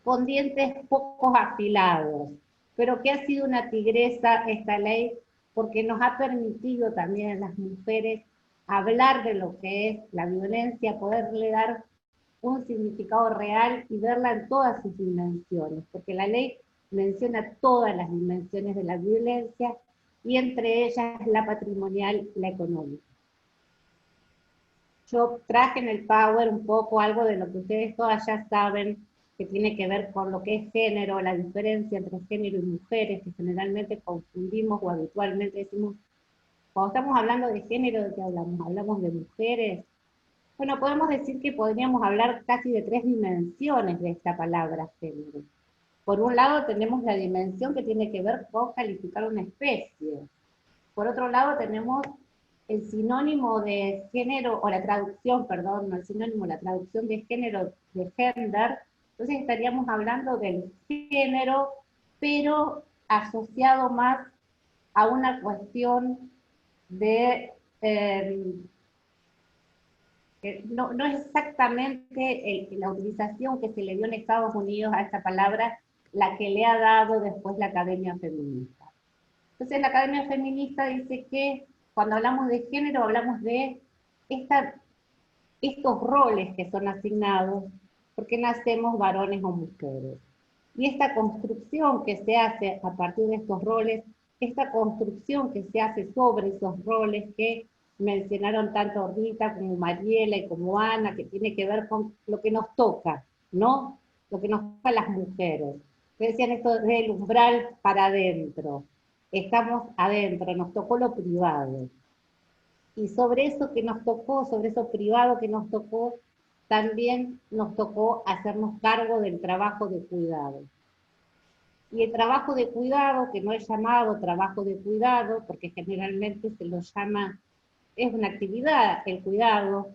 con dientes poco afilados, pero que ha sido una tigresa esta ley porque nos ha permitido también a las mujeres hablar de lo que es la violencia, poderle dar un significado real y verla en todas sus dimensiones, porque la ley menciona todas las dimensiones de la violencia y entre ellas la patrimonial y la económica. yo traje en el Power un poco algo de lo que ustedes todas ya saben, que tiene que ver con lo que es género, la diferencia entre género y mujeres, que generalmente confundimos o habitualmente decimos, cuando estamos hablando de género, ¿de qué hablamos? ¿Hablamos de mujeres? Bueno, podemos decir que podríamos hablar casi de 3 dimensiones de esta palabra género. Por un lado tenemos la dimensión que tiene que ver con calificar una especie. Por otro lado tenemos el sinónimo de género, o la traducción, perdón, no el sinónimo, la traducción de género, de gender. Entonces estaríamos hablando del género, pero asociado más a una cuestión de... no es exactamente la utilización que se le dio en Estados Unidos a esta palabra la que le ha dado después la Academia Feminista. Entonces la Academia Feminista dice que cuando hablamos de género hablamos de estos roles que son asignados porque nacemos varones o mujeres. Y esta construcción que se hace a partir de estos roles, esta construcción que se hace sobre esos roles que mencionaron tanto Rita como Mariela y como Ana, que tiene que ver con lo que nos toca, ¿no? Lo que nos toca a las mujeres. Que decían esto del umbral para adentro. Estamos adentro, nos tocó lo privado. Y sobre eso que nos tocó, sobre eso privado que nos tocó, también nos tocó hacernos cargo del trabajo de cuidado. Y el trabajo de cuidado, que no es llamado trabajo de cuidado, porque generalmente se lo llama, es una actividad el cuidado,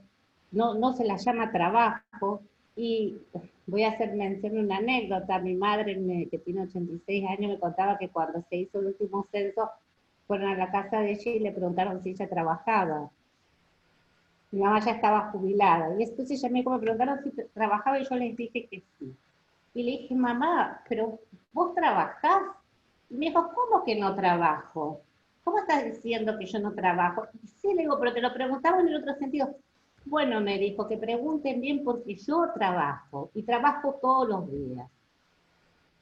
no se la llama trabajo, y voy a hacer mención de una anécdota. Mi madre, que tiene 86 años, me contaba que cuando se hizo el último censo, fueron a la casa de ella y le preguntaron si ella trabajaba. Mi mamá ya estaba jubilada, y entonces ella me preguntaron si trabajaba, y yo les dije que sí. Y le dije, mamá, pero ¿vos trabajás? Y me dijo, ¿cómo que no trabajo? ¿Cómo estás diciendo que yo no trabajo? Y sí, le digo, pero te lo preguntaba en el otro sentido. Bueno, me dijo, que pregunten bien porque yo trabajo, y trabajo todos los días.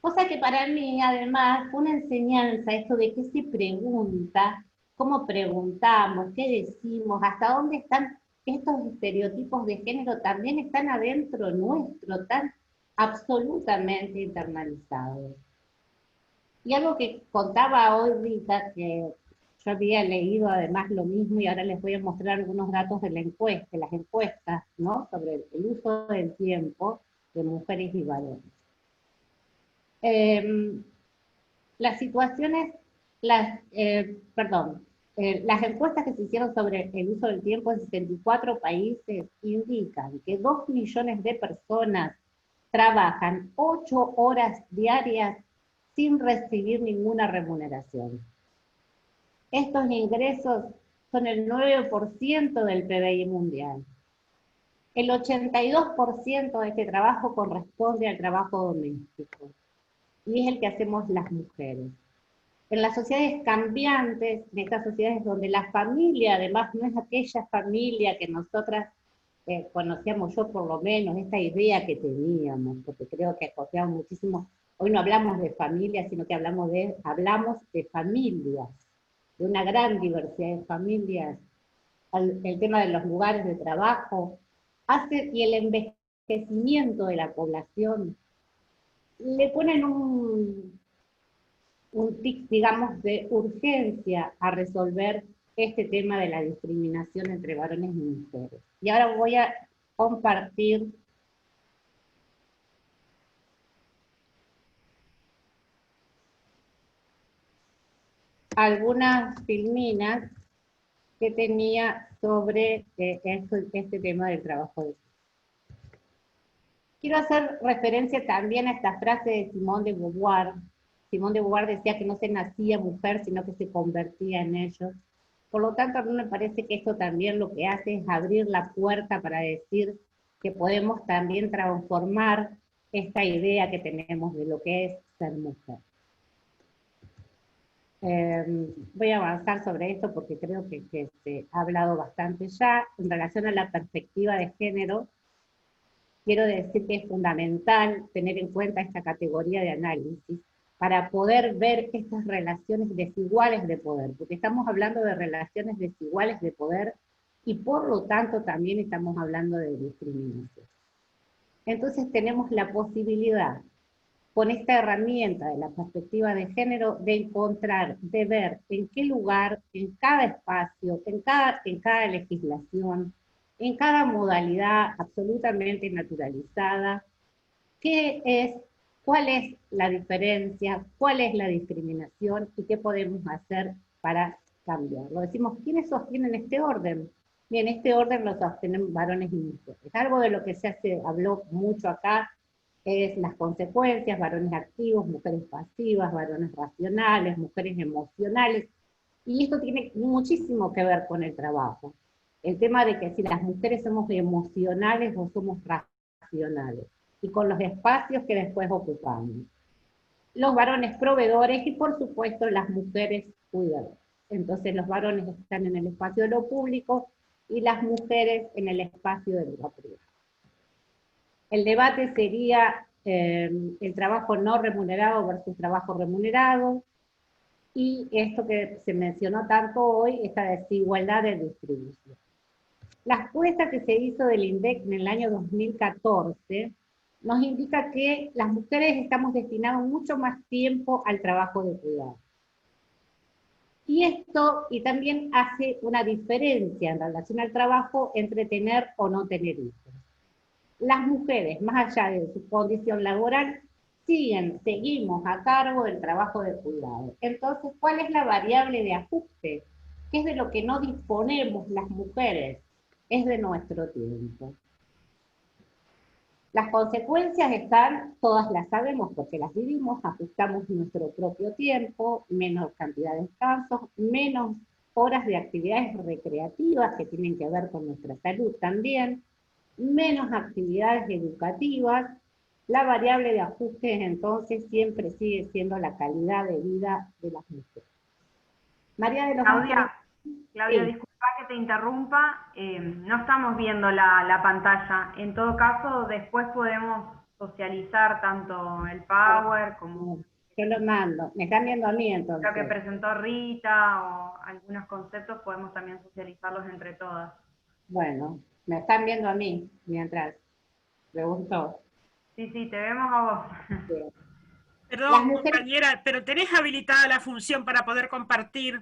Cosa que para mí, además, fue una enseñanza esto de qué se pregunta, cómo preguntamos, qué decimos, hasta dónde están estos estereotipos de género, también están adentro nuestro, tan absolutamente internalizados. Y algo que contaba hoy Rita, que yo había leído además lo mismo, y ahora les voy a mostrar algunos datos de la encuesta, de las encuestas, ¿no?, sobre el uso del tiempo de mujeres y varones. Las situaciones, las encuestas que se hicieron sobre el uso del tiempo en 74 países indican que 2 millones de personas trabajan 8 horas diarias sin recibir ninguna remuneración. Estos ingresos son el 9% del PBI mundial. El 82% de este trabajo corresponde al trabajo doméstico, y es el que hacemos las mujeres. En las sociedades cambiantes, en estas sociedades donde la familia además no es aquella familia que nosotras conocíamos, yo por lo menos, esta idea que teníamos, porque creo que asociamos muchísimo, hoy no hablamos de familias, sino que hablamos de familias, de una gran diversidad de familias, el tema de los lugares de trabajo, y el envejecimiento de la población, le ponen un tic, digamos, de urgencia a resolver este tema de la discriminación entre varones y mujeres. Y ahora voy a compartir algunas filminas que tenía sobre este tema del trabajo de... Quiero hacer referencia también a esta frase de Simone de Beauvoir. Simone de Beauvoir decía que no se nacía mujer, sino que se convertía en ello. Por lo tanto, a mí me parece que esto también lo que hace es abrir la puerta para decir que podemos también transformar esta idea que tenemos de lo que es ser mujer. Voy a avanzar sobre esto porque creo que se ha hablado bastante ya. En relación a la perspectiva de género, quiero decir que es fundamental tener en cuenta esta categoría de análisis para poder ver estas relaciones desiguales de poder, porque estamos hablando de relaciones desiguales de poder y por lo tanto también estamos hablando de discriminación. Entonces tenemos la posibilidad, con esta herramienta de la perspectiva de género, de encontrar, de ver en qué lugar, en cada espacio, en cada legislación, en cada modalidad absolutamente naturalizada, cuál es la diferencia, cuál es la discriminación y qué podemos hacer para cambiarlo. Decimos, ¿quiénes sostienen este orden? Bien, este orden lo sostienen varones y mujeres. Algo de lo que habló mucho acá es las consecuencias, varones activos, mujeres pasivas, varones racionales, mujeres emocionales, y esto tiene muchísimo que ver con el trabajo. El tema de que si las mujeres somos emocionales o somos racionales, y con los espacios que después ocupamos. Los varones proveedores y por supuesto las mujeres cuidadoras. Entonces los varones están en el espacio de lo público y las mujeres en el espacio de lo privado. El debate sería el trabajo no remunerado versus trabajo remunerado, y esto que se mencionó tanto hoy, esta desigualdad de distribución. La encuesta que se hizo del INDEC en el año 2014 nos indica que las mujeres estamos destinadas mucho más tiempo al trabajo de cuidado. Y esto, y también hace una diferencia en relación al trabajo entre tener o no tener hijos. Las mujeres, más allá de su condición laboral, seguimos a cargo del trabajo de cuidado. Entonces, ¿cuál es la variable de ajuste? ¿Qué es de lo que no disponemos las mujeres? Es de nuestro tiempo. Las consecuencias todas las sabemos porque las vivimos, ajustamos nuestro propio tiempo, menos cantidad de descansos, menos horas de actividades recreativas que tienen que ver con nuestra salud también, menos actividades educativas. La variable de ajuste entonces siempre sigue siendo la calidad de vida de las mujeres. María de los Ángeles. Claudia, Sí. disculpa que te interrumpa, no estamos viendo la pantalla. En todo caso, después podemos socializar tanto el Power como Yo lo mando, me están viendo a mí entonces. lo que presentó Rita o algunos conceptos, podemos también socializarlos entre todas. Bueno, me están viendo a mí mientras. Me gustó. Sí, te vemos a vos. Bien. Perdón, compañera, pero ¿tenés habilitada la función para poder compartir?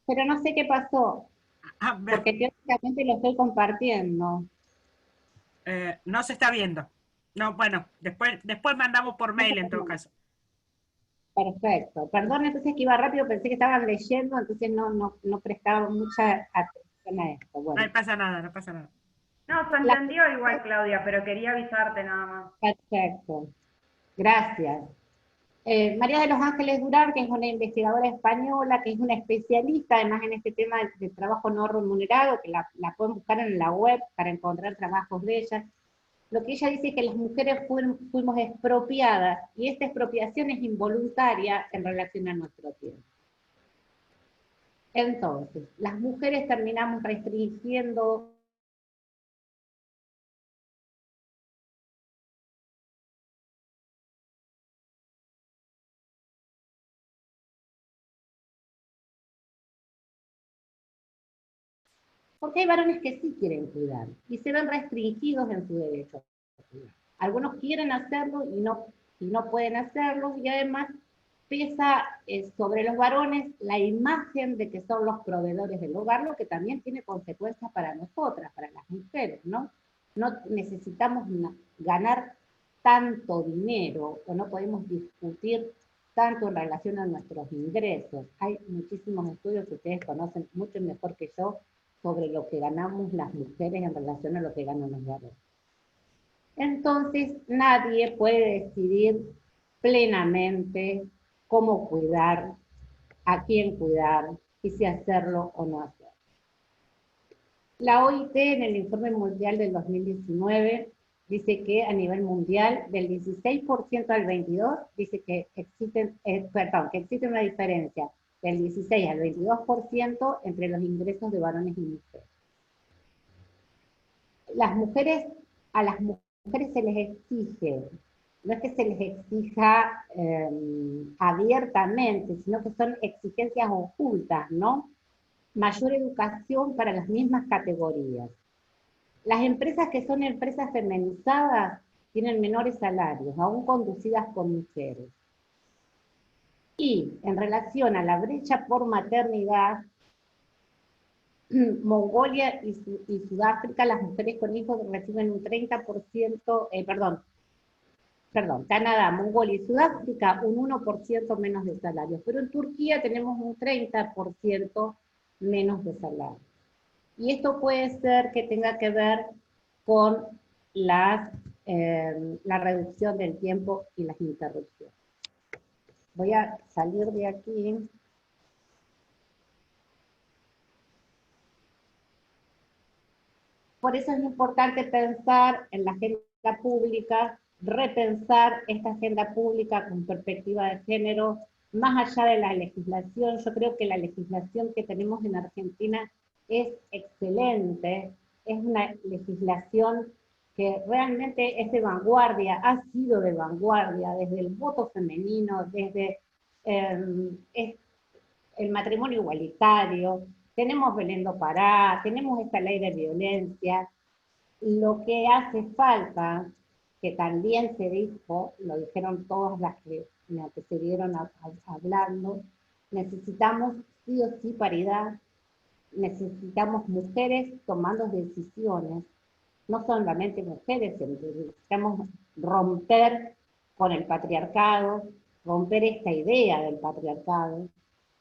Pero no sé qué pasó, porque teóricamente lo estoy compartiendo. No se está viendo. No, bueno, después mandamos por mail en todo caso. Perfecto. Perdón, entonces que iba rápido, pensé que estaban leyendo, entonces no prestaba mucha atención a esto. Bueno. No pasa nada, no pasa nada. No, se entendió igual, Claudia, pero quería avisarte nada más. Perfecto. Gracias. María de los Ángeles Durán, que es una investigadora española, que es una especialista además en este tema de trabajo no remunerado, que la pueden buscar en la web para encontrar trabajos de ella. Lo que ella dice es que las mujeres fuimos expropiadas, y esta expropiación es involuntaria en relación a nuestro tiempo. Entonces, las mujeres terminamos restringiendo porque hay varones que sí quieren cuidar y se ven restringidos en su derecho a cuidar. Algunos quieren hacerlo y no pueden hacerlo, y además pesa sobre los varones la imagen de que son los proveedores del hogar, lo que también tiene consecuencias para nosotras, para las mujeres, ¿no? No necesitamos ganar tanto dinero, o no podemos discutir tanto en relación a nuestros ingresos. Hay muchísimos estudios que ustedes conocen mucho mejor que yo sobre lo que ganamos las mujeres en relación a lo que ganan los varones. Entonces, nadie puede decidir plenamente cómo cuidar, a quién cuidar, y si hacerlo o no hacerlo. La OIT en el informe mundial del 2019 dice que a nivel mundial, del 16% al 22%, dice que existe una diferencia del 16 al 22% entre los ingresos de varones y mujeres. A las mujeres se les exige, no es que se les exija abiertamente, sino que son exigencias ocultas, ¿no? mayor educación para las mismas categorías. Las empresas que son empresas feminizadas tienen menores salarios, aún conducidas por mujeres. Y en relación a la brecha por maternidad, Mongolia y Sudáfrica, las mujeres con hijos reciben un 30%, Canadá, Mongolia y Sudáfrica un 1% menos de salario, pero en Turquía tenemos un 30% menos de salario. Y esto puede ser que tenga que ver con la reducción del tiempo y las interrupciones. Voy a salir de aquí. Por eso es importante pensar en la agenda pública, repensar esta agenda pública con perspectiva de género, más allá de la legislación. Yo creo que la legislación que tenemos en Argentina es excelente, es una legislación que realmente es de vanguardia, ha sido de vanguardia, desde el voto femenino, desde el matrimonio igualitario, tenemos Belén do Pará, tenemos esta ley de violencia. Lo que hace falta, que también se dijo, lo dijeron todas las que me antecedieron hablando, necesitamos sí o sí paridad, necesitamos mujeres tomando decisiones, no solamente mujeres, necesitamos romper con el patriarcado, romper esta idea del patriarcado.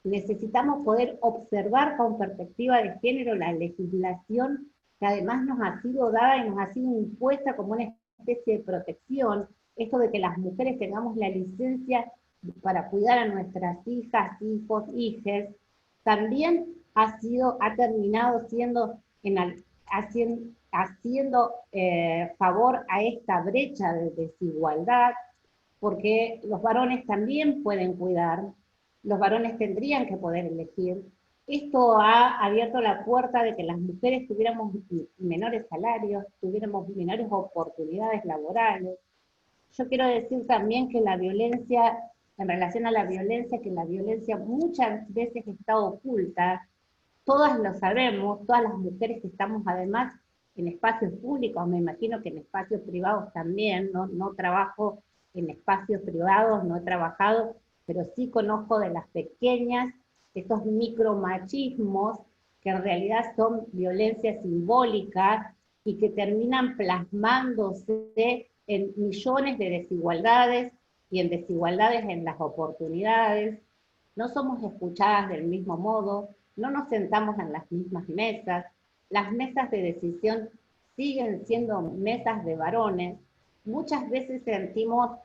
Necesitamos poder observar con perspectiva de género la legislación que además nos ha sido dada y nos ha sido impuesta como una especie de protección, esto de que las mujeres tengamos la licencia para cuidar a nuestras hijas, hijos, hijes, también ha terminado siendo haciendo favor a esta brecha de desigualdad, porque los varones también pueden cuidar, los varones tendrían que poder elegir. Esto ha abierto la puerta de que las mujeres tuviéramos menores salarios, tuviéramos menores oportunidades laborales. Yo quiero decir también que la violencia, en relación a la violencia, que la violencia muchas veces está oculta, todas lo sabemos, todas las mujeres que estamos además en espacios públicos, me imagino que en espacios privados también, no trabajo en espacios privados, no he trabajado, pero sí conozco de las pequeñas, estos micromachismos, que en realidad son violencias simbólicas y que terminan plasmándose en millones de desigualdades y en desigualdades en las oportunidades. No somos escuchadas del mismo modo, no nos sentamos en las mismas mesas, las mesas de decisión siguen siendo mesas de varones. Muchas veces sentimos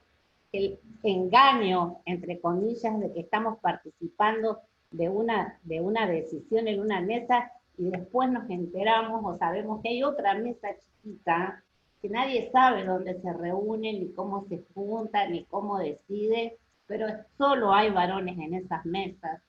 el engaño, entre comillas, de que estamos participando de una decisión en una mesa y después nos enteramos o sabemos que hay otra mesa chiquita que nadie sabe dónde se reúnen, ni cómo se juntan, ni cómo decide, pero solo hay varones en esas mesas.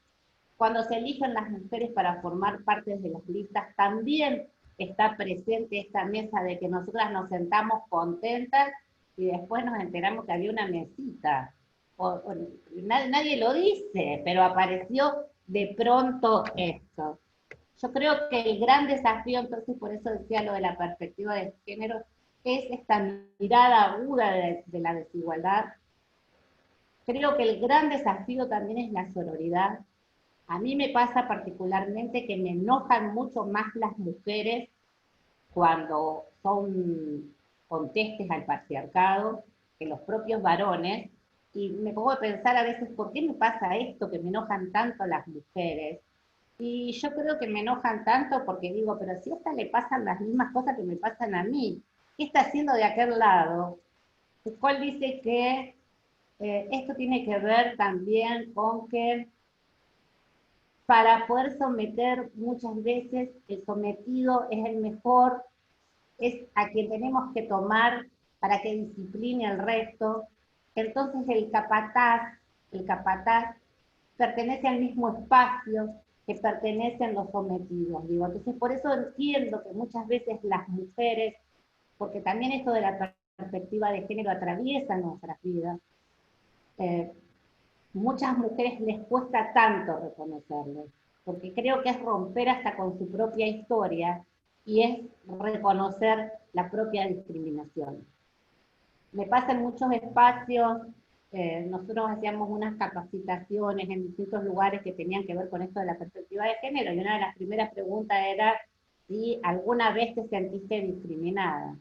Cuando se eligen las mujeres para formar parte de las listas, también está presente esta mesa de que nosotras nos sentamos contentas y después nos enteramos que había una mesita. Nadie lo dice, pero apareció de pronto esto. Yo creo que el gran desafío, entonces por eso decía lo de la perspectiva de género, es esta mirada aguda de la desigualdad. Creo que el gran desafío también es la sororidad. A mí me pasa particularmente que me enojan mucho más las mujeres cuando son contestes al patriarcado que los propios varones, y me pongo a pensar a veces, ¿por qué me pasa esto que me enojan tanto las mujeres? Y yo creo que me enojan tanto porque digo, pero si a esta le pasan las mismas cosas que me pasan a mí, ¿qué está haciendo de aquel lado? Foucault dice que esto tiene que ver también con que para poder someter muchas veces el sometido es el mejor, es a quien tenemos que tomar para que discipline al resto. Entonces el capataz pertenece al mismo espacio que pertenecen los sometidos, digo. Entonces por eso entiendo que muchas veces las mujeres, porque también esto de la perspectiva de género atraviesa nuestras vidas, muchas mujeres les cuesta tanto reconocerlo. porque creo que es romper hasta con su propia historia y es reconocer la propia discriminación. Me pasa en muchos espacios, nosotros hacíamos unas capacitaciones en distintos lugares que tenían que ver con esto de la perspectiva de género, y una de las primeras preguntas era si alguna vez te sentiste discriminada.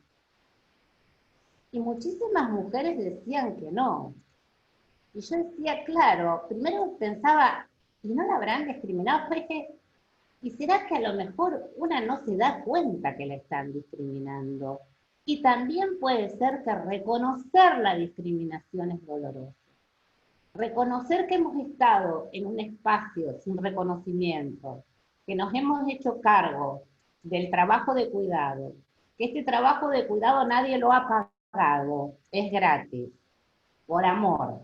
Y muchísimas mujeres decían que no. Y yo decía, claro, primero pensaba, ¿y no la habrán discriminado? Pues que, ¿y será que a lo mejor una no se da cuenta que la están discriminando? Y también puede ser que reconocer la discriminación es doloroso. Reconocer que hemos estado en un espacio sin reconocimiento, que nos hemos hecho cargo del trabajo de cuidado, que este trabajo de cuidado nadie lo ha pagado, es gratis, por amor,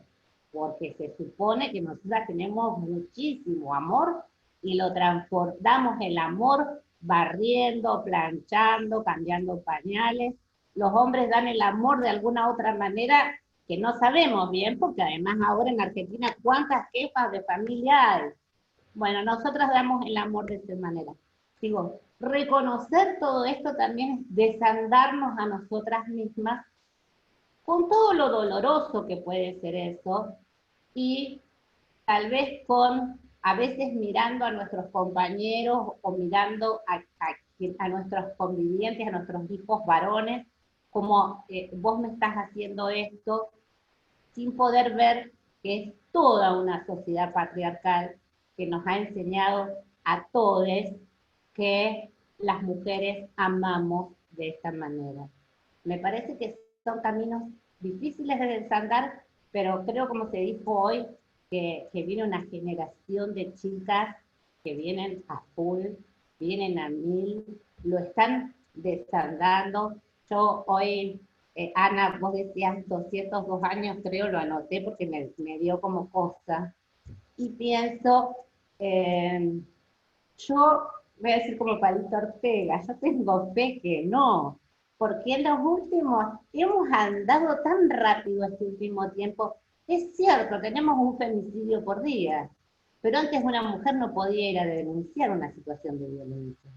porque se supone que nosotras tenemos muchísimo amor y lo transportamos el amor barriendo, planchando, cambiando pañales. Los hombres dan el amor de alguna otra manera que no sabemos bien, porque además ahora en Argentina, ¿cuántas jefas de familia hay? Bueno, nosotros damos el amor de esta manera. Digo, reconocer todo esto también es desandarnos a nosotras mismas, con todo lo doloroso que puede ser eso, y tal vez a veces mirando a nuestros compañeros o mirando a nuestros convivientes, a nuestros hijos varones, como vos me estás haciendo esto, sin poder ver que es toda una sociedad patriarcal que nos ha enseñado a todos que las mujeres amamos de esta manera. Me parece que son caminos difíciles de desandar, pero creo, como se dijo hoy, que viene una generación de chicas que vienen a full, vienen a 1000, lo están desandando. Yo hoy, Ana, vos decías 202 años, creo, lo anoté porque me dio como cosa. Y pienso, yo voy a decir como Palito Ortega, yo tengo fe que no, porque en los últimos, hemos andado tan rápido este último tiempo. Es cierto, tenemos un femicidio por día, pero antes una mujer no podía ir a denunciar una situación de violencia.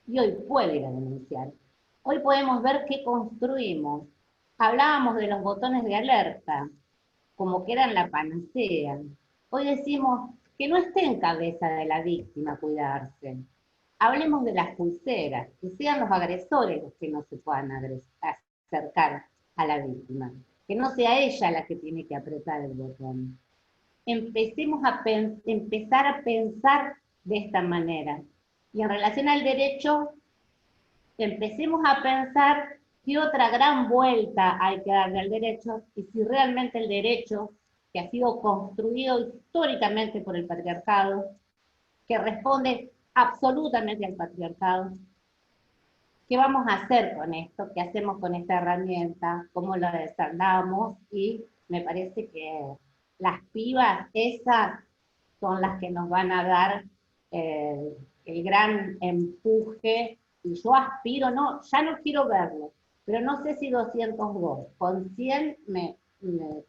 Y hoy puede ir a denunciar. Hoy podemos ver qué construimos. Hablábamos de los botones de alerta, como que eran la panacea. Hoy decimos que no esté en cabeza de la víctima cuidarse. Hablemos de las pulseras, que sean los agresores los que no se puedan acercar a la víctima, que no sea ella la que tiene que apretar el botón. Empecemos a empezar a pensar de esta manera. Y en relación al derecho, empecemos a pensar qué otra gran vuelta hay que darle al derecho, y si realmente el derecho, que ha sido construido históricamente por el patriarcado, que responde absolutamente al patriarcado, ¿qué vamos a hacer con esto? ¿Qué hacemos con esta herramienta? ¿Cómo la desandamos? Y me parece que las pibas, esas son las que nos van a dar el gran empuje, y yo aspiro, ya no quiero verlo, pero no sé si 202, con 100 me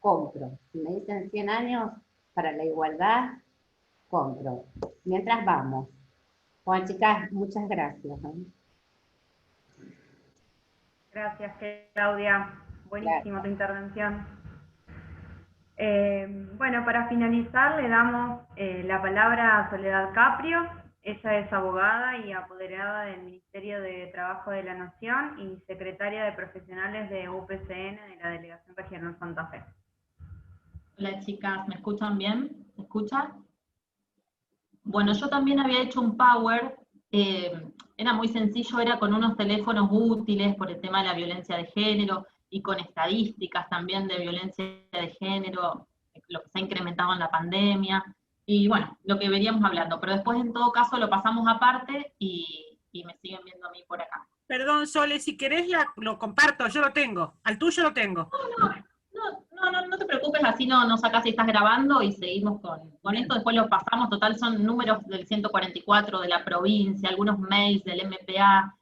compro. Si me dicen 100 años para la igualdad, compro. Mientras vamos. Bueno, chicas, muchas gracias. Gracias, Claudia. Buenísimo tu intervención. Bueno, para finalizar le damos la palabra a Soledad Caprio. Ella es abogada y apoderada del Ministerio de Trabajo de la Nación y secretaria de Profesionales de UPCN de la Delegación Regional Santa Fe. Hola chicas, ¿me escuchan bien? ¿Me escuchan? Bueno, yo también había hecho un Power, era muy sencillo, era con unos teléfonos útiles por el tema de la violencia de género y con estadísticas también de violencia de género, lo que se ha incrementado en la pandemia, y bueno, lo que veníamos hablando, pero después en todo caso lo pasamos aparte y me siguen viendo a mí por acá. Perdón, Sole, si querés lo comparto, yo lo tengo, al tuyo lo tengo. No te preocupes, así no sacás si estás grabando y seguimos con esto, después lo pasamos, total son números del 144 de la provincia, algunos mails del MPA,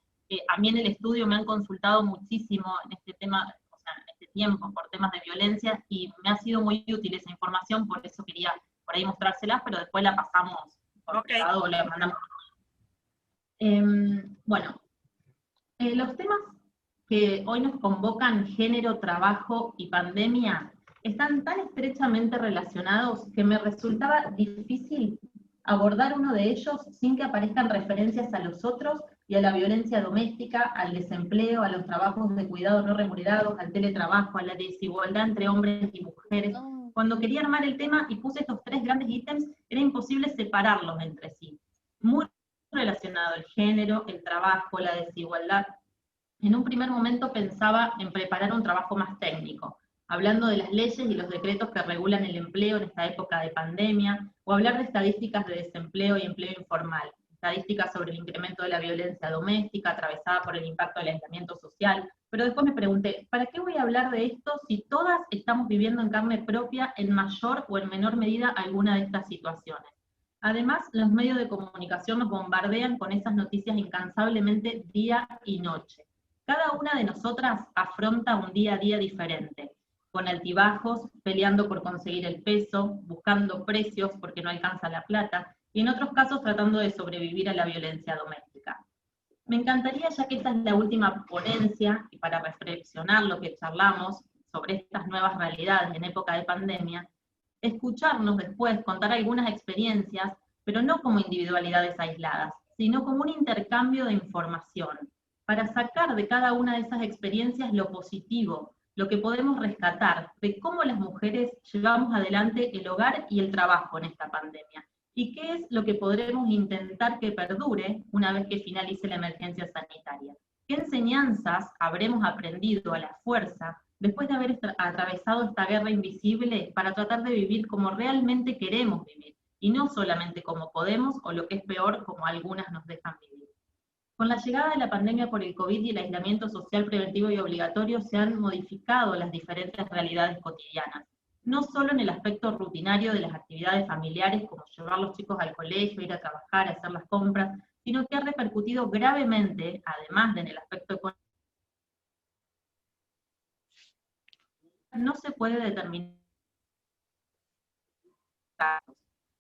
a mí en el estudio me han consultado muchísimo en este tema, o sea, en este tiempo, por temas de violencia, y me ha sido muy útil esa información, por eso quería por ahí mostrárselas, pero después la pasamos privado o le mandamos. Bueno, los temas que hoy nos convocan, género, trabajo y pandemia, están tan estrechamente relacionados que me resultaba difícil abordar uno de ellos sin que aparezcan referencias a los otros y a la violencia doméstica, al desempleo, a los trabajos de cuidado no remunerados, al teletrabajo, a la desigualdad entre hombres y mujeres. Cuando quería armar el tema y puse estos tres grandes ítems, era imposible separarlos entre sí. Muy relacionado el género, el trabajo, la desigualdad. En un primer momento pensaba en preparar un trabajo más técnico, hablando de las leyes y los decretos que regulan el empleo en esta época de pandemia, o hablar de estadísticas de desempleo y empleo informal, estadísticas sobre el incremento de la violencia doméstica atravesada por el impacto del aislamiento social, pero después me pregunté, ¿para qué voy a hablar de esto si todas estamos viviendo en carne propia en mayor o en menor medida alguna de estas situaciones? Además, los medios de comunicación nos bombardean con esas noticias incansablemente día y noche. Cada una de nosotras afronta un día a día diferente, con altibajos, peleando por conseguir el peso, buscando precios porque no alcanza la plata, y en otros casos tratando de sobrevivir a la violencia doméstica. Me encantaría, ya que esta es la última ponencia, y para reflexionar lo que charlamos sobre estas nuevas realidades en época de pandemia, escucharnos después contar algunas experiencias, pero no como individualidades aisladas, sino como un intercambio de información, para sacar de cada una de esas experiencias lo positivo, lo que podemos rescatar de cómo las mujeres llevamos adelante el hogar y el trabajo en esta pandemia, y qué es lo que podremos intentar que perdure una vez que finalice la emergencia sanitaria. ¿Qué enseñanzas habremos aprendido a la fuerza después de haber atravesado esta guerra invisible para tratar de vivir como realmente queremos vivir, y no solamente como podemos o lo que es peor, como algunas nos dejan vivir? Con la llegada de la pandemia por el COVID y el aislamiento social preventivo y obligatorio se han modificado las diferentes realidades cotidianas, no solo en el aspecto rutinario de las actividades familiares como llevar a los chicos al colegio, ir a trabajar, hacer las compras, sino que ha repercutido gravemente, además de en el aspecto económico. No se puede determinar.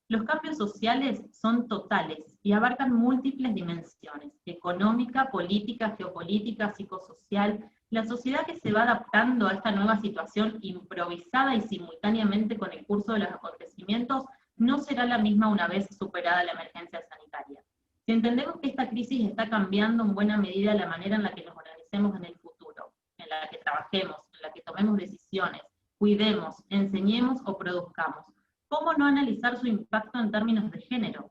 Los cambios sociales son totales y abarcan múltiples dimensiones: económica, política, geopolítica, psicosocial. La sociedad que se va adaptando a esta nueva situación improvisada y simultáneamente con el curso de los acontecimientos no será la misma una vez superada la emergencia sanitaria. Si entendemos que esta crisis está cambiando en buena medida la manera en la que nos organicemos en el futuro, en la que trabajemos, en la que tomemos decisiones, cuidemos, enseñemos o produzcamos, ¿cómo no analizar su impacto en términos de género?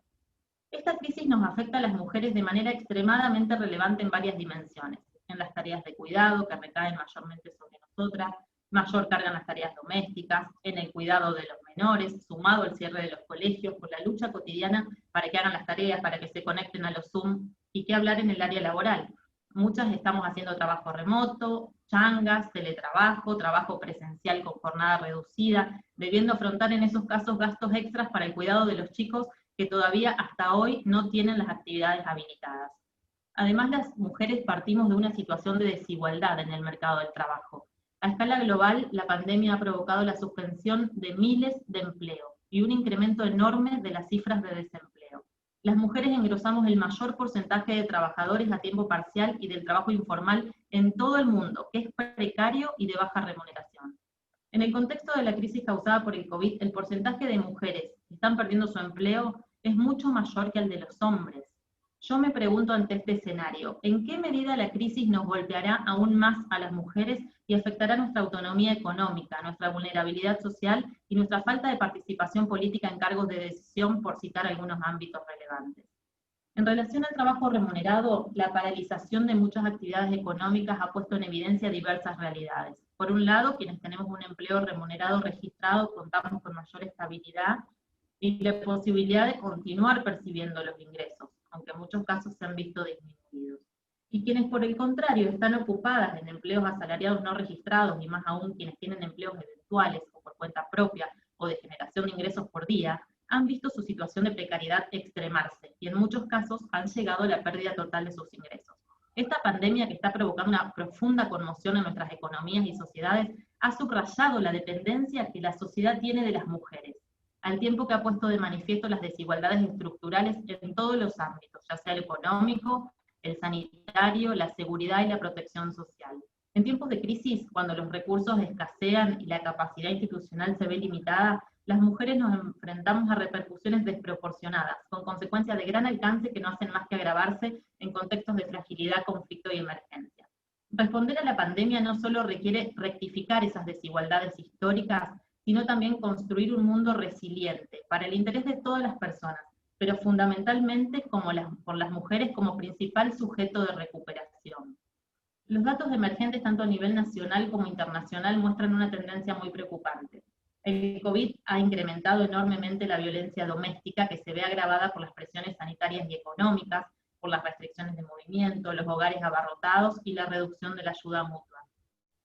Esta crisis nos afecta a las mujeres de manera extremadamente relevante en varias dimensiones: en las tareas de cuidado, que recaen mayormente sobre nosotras, mayor carga en las tareas domésticas, en el cuidado de los menores, sumado al cierre de los colegios, por la lucha cotidiana para que hagan las tareas, para que se conecten a los Zoom, y qué hablar en el área laboral. Muchas estamos haciendo trabajo remoto, changas, teletrabajo, trabajo presencial con jornada reducida, debiendo afrontar en esos casos gastos extras para el cuidado de los chicos que todavía hasta hoy no tienen las actividades habilitadas. Además, las mujeres partimos de una situación de desigualdad en el mercado del trabajo. A escala global, la pandemia ha provocado la suspensión de miles de empleos y un incremento enorme de las cifras de desempleo. Las mujeres engrosamos el mayor porcentaje de trabajadores a tiempo parcial y del trabajo informal en todo el mundo, que es precario y de baja remuneración. En el contexto de la crisis causada por el COVID, el porcentaje de mujeres que están perdiendo su empleo es mucho mayor que el de los hombres. Yo me pregunto ante este escenario, ¿en qué medida la crisis nos golpeará aún más a las mujeres y afectará nuestra autonomía económica, nuestra vulnerabilidad social y nuestra falta de participación política en cargos de decisión, por citar algunos ámbitos relevantes? En relación al trabajo remunerado, la paralización de muchas actividades económicas ha puesto en evidencia diversas realidades. Por un lado, quienes tenemos un empleo remunerado registrado contamos con mayor estabilidad y la posibilidad de continuar percibiendo los ingresos, aunque en muchos casos se han visto disminuidos. Y quienes, por el contrario, están ocupadas en empleos asalariados no registrados, y más aún quienes tienen empleos eventuales o por cuenta propia o de generación de ingresos por día, han visto su situación de precariedad extremarse, y en muchos casos han llegado a la pérdida total de sus ingresos. Esta pandemia, que está provocando una profunda conmoción en nuestras economías y sociedades, ha subrayado la dependencia que la sociedad tiene de las mujeres. al tiempo que ha puesto de manifiesto las desigualdades estructurales en todos los ámbitos, ya sea el económico, el sanitario, la seguridad y la protección social. En tiempos de crisis, cuando los recursos escasean y la capacidad institucional se ve limitada, las mujeres nos enfrentamos a repercusiones desproporcionadas, con consecuencias de gran alcance que no hacen más que agravarse en contextos de fragilidad, conflicto y emergencia. Responder a la pandemia no solo requiere rectificar esas desigualdades históricas, sino también construir un mundo resiliente para el interés de todas las personas, pero fundamentalmente por las mujeres como principal sujeto de recuperación. Los datos emergentes tanto a nivel nacional como internacional muestran una tendencia muy preocupante. El COVID ha incrementado enormemente la violencia doméstica que se ve agravada por las presiones sanitarias y económicas, por las restricciones de movimiento, los hogares abarrotados y la reducción de la ayuda mutua.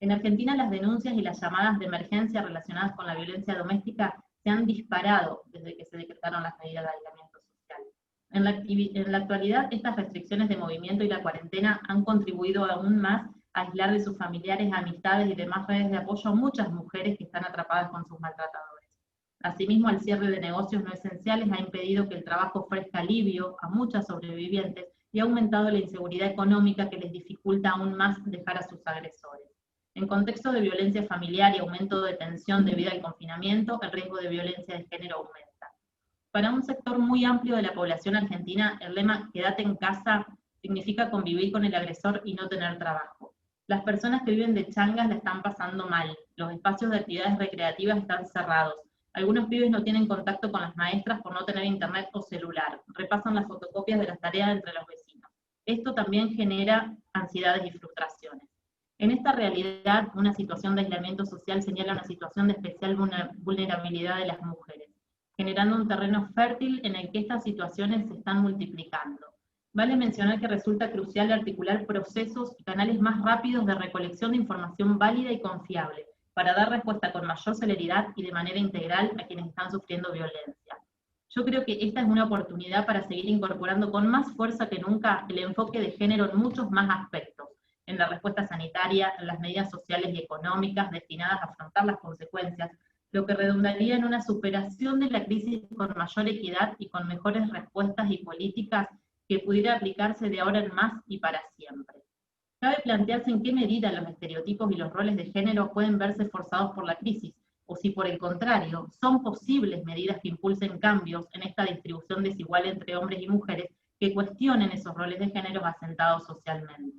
En Argentina las denuncias y las llamadas de emergencia relacionadas con la violencia doméstica se han disparado desde que se decretaron las medidas de aislamiento social. En la actualidad, estas restricciones de movimiento y la cuarentena han contribuido aún más a aislar de sus familiares, amistades y demás redes de apoyo a muchas mujeres que están atrapadas con sus maltratadores. Asimismo, el cierre de negocios no esenciales ha impedido que el trabajo ofrezca alivio a muchas sobrevivientes y ha aumentado la inseguridad económica que les dificulta aún más dejar a sus agresores. En contexto de violencia familiar y aumento de tensión debido al confinamiento, el riesgo de violencia de género aumenta. Para un sector muy amplio de la población argentina, el lema "quédate en casa" significa convivir con el agresor y no tener trabajo. Las personas que viven de changas la están pasando mal, los espacios de actividades recreativas están cerrados, algunos pibes no tienen contacto con las maestras por no tener internet o celular, repasan las fotocopias de las tareas entre los vecinos. Esto también genera ansiedades y frustraciones. En esta realidad, una situación de aislamiento social señala una situación de especial vulnerabilidad de las mujeres, generando un terreno fértil en el que estas situaciones se están multiplicando. Vale mencionar que resulta crucial articular procesos y canales más rápidos de recolección de información válida y confiable, para dar respuesta con mayor celeridad y de manera integral a quienes están sufriendo violencia. Yo creo que esta es una oportunidad para seguir incorporando con más fuerza que nunca el enfoque de género en muchos más aspectos, en la respuesta sanitaria, en las medidas sociales y económicas destinadas a afrontar las consecuencias, lo que redundaría en una superación de la crisis con mayor equidad y con mejores respuestas y políticas que pudiera aplicarse de ahora en más y para siempre. Cabe plantearse en qué medida los estereotipos y los roles de género pueden verse forzados por la crisis, o si por el contrario, son posibles medidas que impulsen cambios en esta distribución desigual entre hombres y mujeres que cuestionen esos roles de género asentados socialmente.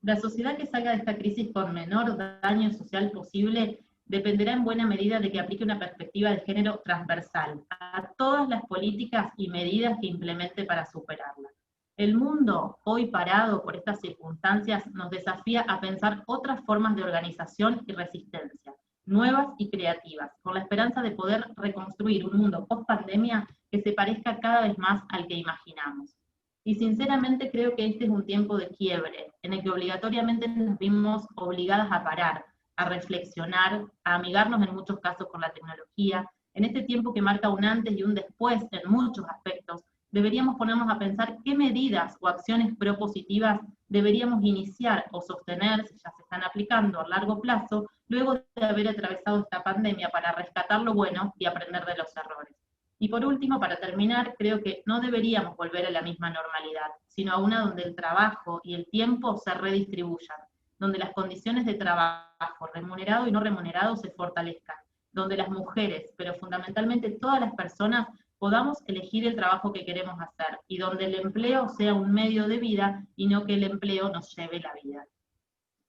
La sociedad que salga de esta crisis con menor daño social posible dependerá en buena medida de que aplique una perspectiva de género transversal a todas las políticas y medidas que implemente para superarla. El mundo, hoy parado por estas circunstancias, nos desafía a pensar otras formas de organización y resistencia, nuevas y creativas, con la esperanza de poder reconstruir un mundo post-pandemia que se parezca cada vez más al que imaginamos. Y sinceramente creo que este es un tiempo de quiebre, en el que obligatoriamente nos vimos obligadas a parar, a reflexionar, a amigarnos en muchos casos con la tecnología. En este tiempo que marca un antes y un después en muchos aspectos, deberíamos ponernos a pensar qué medidas o acciones propositivas deberíamos iniciar o sostener, si ya se están aplicando a largo plazo, luego de haber atravesado esta pandemia para rescatar lo bueno y aprender de los errores. Y por último, para terminar, creo que no deberíamos volver a la misma normalidad, sino a una donde el trabajo y el tiempo se redistribuyan, donde las condiciones de trabajo, remunerado y no remunerado, se fortalezcan, donde las mujeres, pero fundamentalmente todas las personas, podamos elegir el trabajo que queremos hacer, y donde el empleo sea un medio de vida y no que el empleo nos lleve la vida.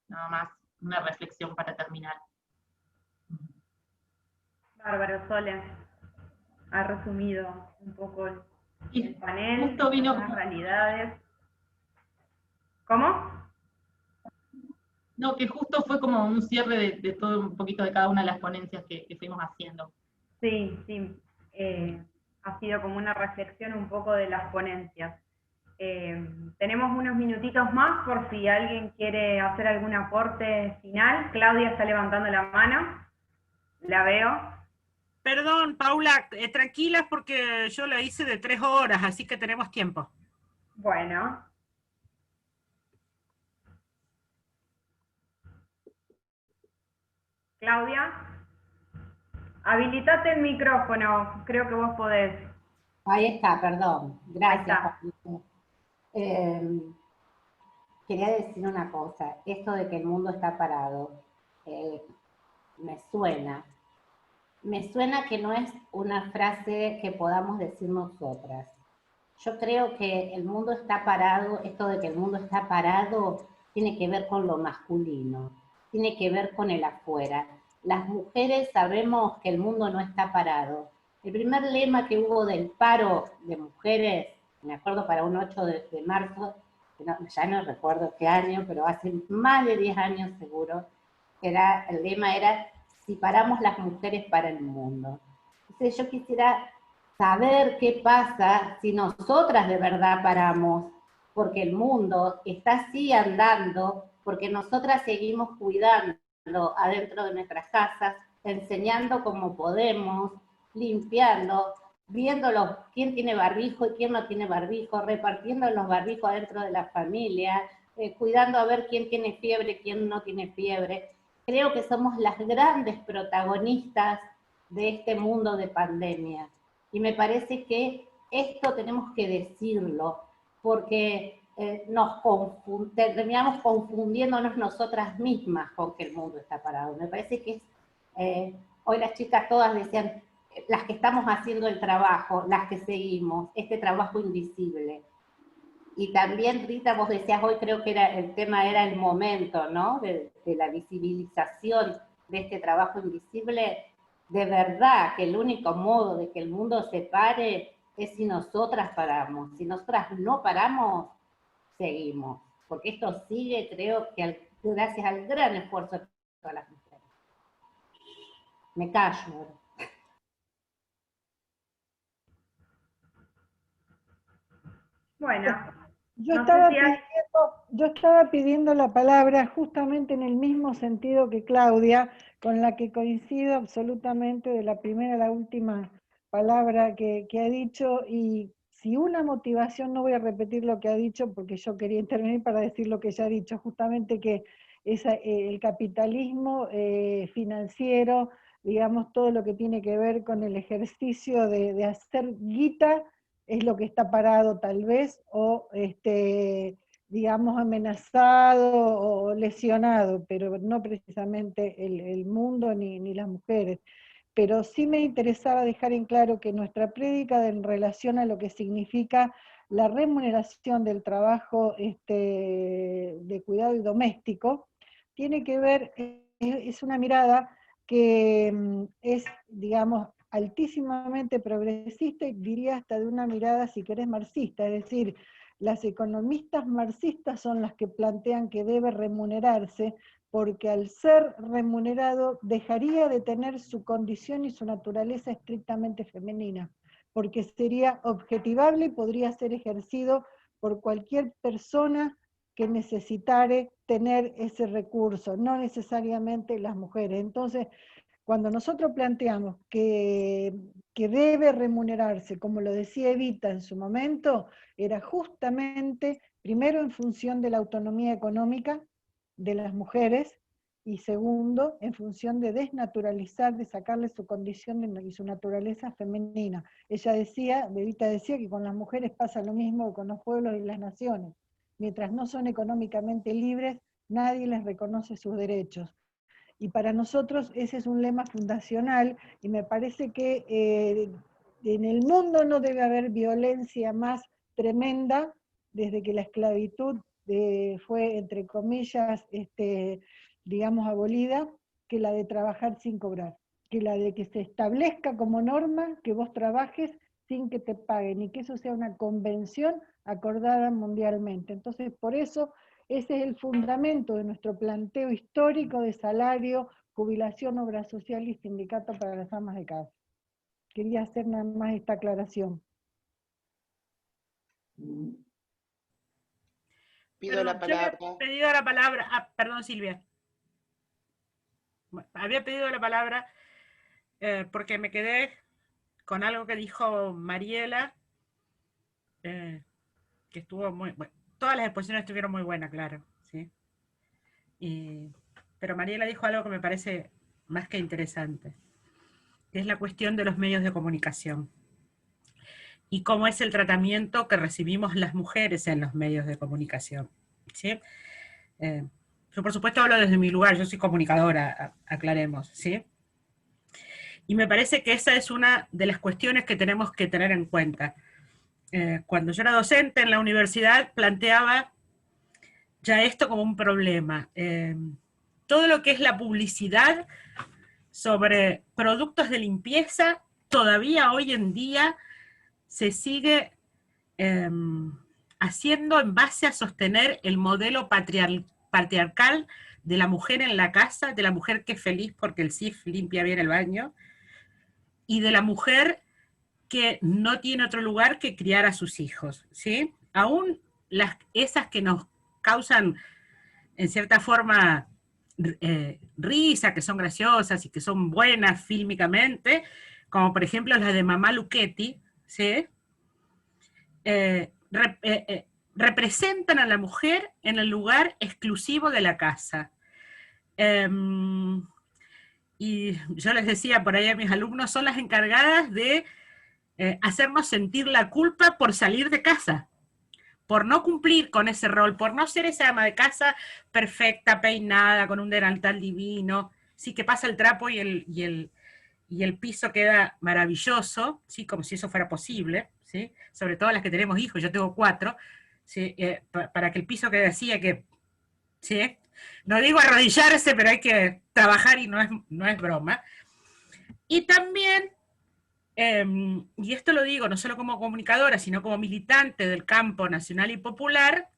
Nada más, una reflexión para terminar. Bárbaro, Sole. Ha resumido un poco el panel, Justo vino las realidades. ¿Cómo? No, que justo fue como un cierre de todo un poquito de cada una de las ponencias que fuimos haciendo. Sí, sí. Ha sido como una reflexión un poco de las ponencias. Tenemos unos minutitos más por si alguien quiere hacer algún aporte final. Claudia está levantando la mano. La veo. Perdón, Paula, tranquilas porque yo la hice de 3 horas, así que tenemos tiempo. Bueno. Claudia, Habilitate el micrófono, creo que vos podés. Ahí está, perdón. Gracias, está. Patricia. Quería decir una cosa. Esto de que el mundo está parado, me suena. Me suena que no es una frase que podamos decir nosotras. Yo creo que el mundo está parado, esto de que el mundo está parado, tiene que ver con lo masculino, tiene que ver con el afuera. Las mujeres sabemos que el mundo no está parado. El primer lema que hubo del paro de mujeres, me acuerdo para un 8 de marzo, ya no recuerdo qué año, pero hace más de 10 años seguro, el lema era: si paramos las mujeres para el mundo. Entonces yo quisiera saber qué pasa si nosotras de verdad paramos, porque el mundo está así andando, porque nosotras seguimos cuidando adentro de nuestras casas, enseñando como podemos, limpiando, viendo quién tiene barbijo y quién no tiene barbijo, repartiendo los barbijos adentro de la familia, cuidando a ver quién tiene fiebre, quién no tiene fiebre. Creo que somos las grandes protagonistas de este mundo de pandemia. Y me parece que esto tenemos que decirlo, porque terminamos confundiéndonos nosotras mismas con que el mundo está parado. Me parece que hoy las chicas todas decían, las que estamos haciendo el trabajo, las que seguimos, este trabajo invisible. Y también, Rita, vos decías hoy, creo que el tema era el momento, ¿no? De la visibilización de este trabajo invisible. De verdad que el único modo de que el mundo se pare es si nosotras paramos. Si nosotras no paramos, seguimos. Porque esto sigue, creo que gracias al gran esfuerzo de todas las mujeres. Me callo. Bueno, Yo no estaba, sé si hay... yo estaba pidiendo la palabra justamente en el mismo sentido que Claudia, con la que coincido absolutamente de la primera a la última palabra que ha dicho, y si una motivación, no voy a repetir lo que ha dicho porque yo quería intervenir para decir lo que ella ha dicho, justamente que el capitalismo financiero, digamos, todo lo que tiene que ver con el ejercicio de hacer guita, es lo que está parado tal vez, o digamos amenazado o lesionado, pero no precisamente el mundo ni las mujeres. Pero sí me interesaba dejar en claro que nuestra prédica en relación a lo que significa la remuneración del trabajo de cuidado y doméstico, tiene que ver, es una mirada que es, digamos, altísimamente progresista y diría hasta de una mirada, si querés, marxista, es decir, las economistas marxistas son las que plantean que debe remunerarse, porque al ser remunerado dejaría de tener su condición y su naturaleza estrictamente femenina, porque sería objetivable y podría ser ejercido por cualquier persona que necesitare tener ese recurso, no necesariamente las mujeres. Entonces, cuando nosotros planteamos que debe remunerarse, como lo decía Evita en su momento, era justamente, primero, en función de la autonomía económica de las mujeres, y segundo, en función de desnaturalizar, de sacarle su condición y su naturaleza femenina. Ella decía, Evita decía que con las mujeres pasa lo mismo que con los pueblos y las naciones. Mientras no son económicamente libres, nadie les reconoce sus derechos. Y para nosotros ese es un lema fundacional, y me parece que en el mundo no debe haber violencia más tremenda desde que la esclavitud fue, entre comillas, digamos, abolida, que la de trabajar sin cobrar, que la de que se establezca como norma que vos trabajes sin que te paguen, y que eso sea una convención acordada mundialmente. Entonces, por eso, ese es el fundamento de nuestro planteo histórico de salario, jubilación, obra social y sindicato para las amas de casa. Quería hacer nada más esta aclaración. Pido la palabra. Yo había pedido la palabra, perdón, Silvia. Había pedido la palabra porque me quedé con algo que dijo Mariela, que estuvo muy bueno. Todas las exposiciones estuvieron muy buenas, claro, ¿sí? Pero Mariela dijo algo que me parece más que interesante. que es la cuestión de los medios de comunicación y cómo es el tratamiento que recibimos las mujeres en los medios de comunicación, ¿sí? Yo por supuesto hablo desde mi lugar, yo soy comunicadora, aclaremos, ¿sí? Y me parece que esa es una de las cuestiones que tenemos que tener en cuenta. Cuando yo era docente en la universidad planteaba ya esto como un problema. Todo lo que es la publicidad sobre productos de limpieza, todavía hoy en día se sigue haciendo en base a sostener el modelo patriarcal de la mujer en la casa, de la mujer que es feliz porque el SIF limpia bien el baño, y de la mujer que no tiene otro lugar que criar a sus hijos, ¿sí? Aún esas que nos causan, en cierta forma, risa, que son graciosas y que son buenas fílmicamente, como por ejemplo las de Mamá Luchetti, ¿sí? Representan a la mujer en el lugar exclusivo de la casa. Y yo les decía por ahí a mis alumnos, son las encargadas de hacernos sentir la culpa por salir de casa, por no cumplir con ese rol, por no ser esa ama de casa perfecta, peinada, con un delantal divino, sí, que pasa el trapo y el piso queda maravilloso, ¿sí? Como si eso fuera posible, ¿sí? Sobre todo las que tenemos hijos, yo tengo 4, ¿sí? Para que el piso quede así hay que, ¿sí? No digo arrodillarse, pero hay que trabajar y no es broma. Y también, y esto lo digo no solo como comunicadora, sino como militante del campo nacional y popular,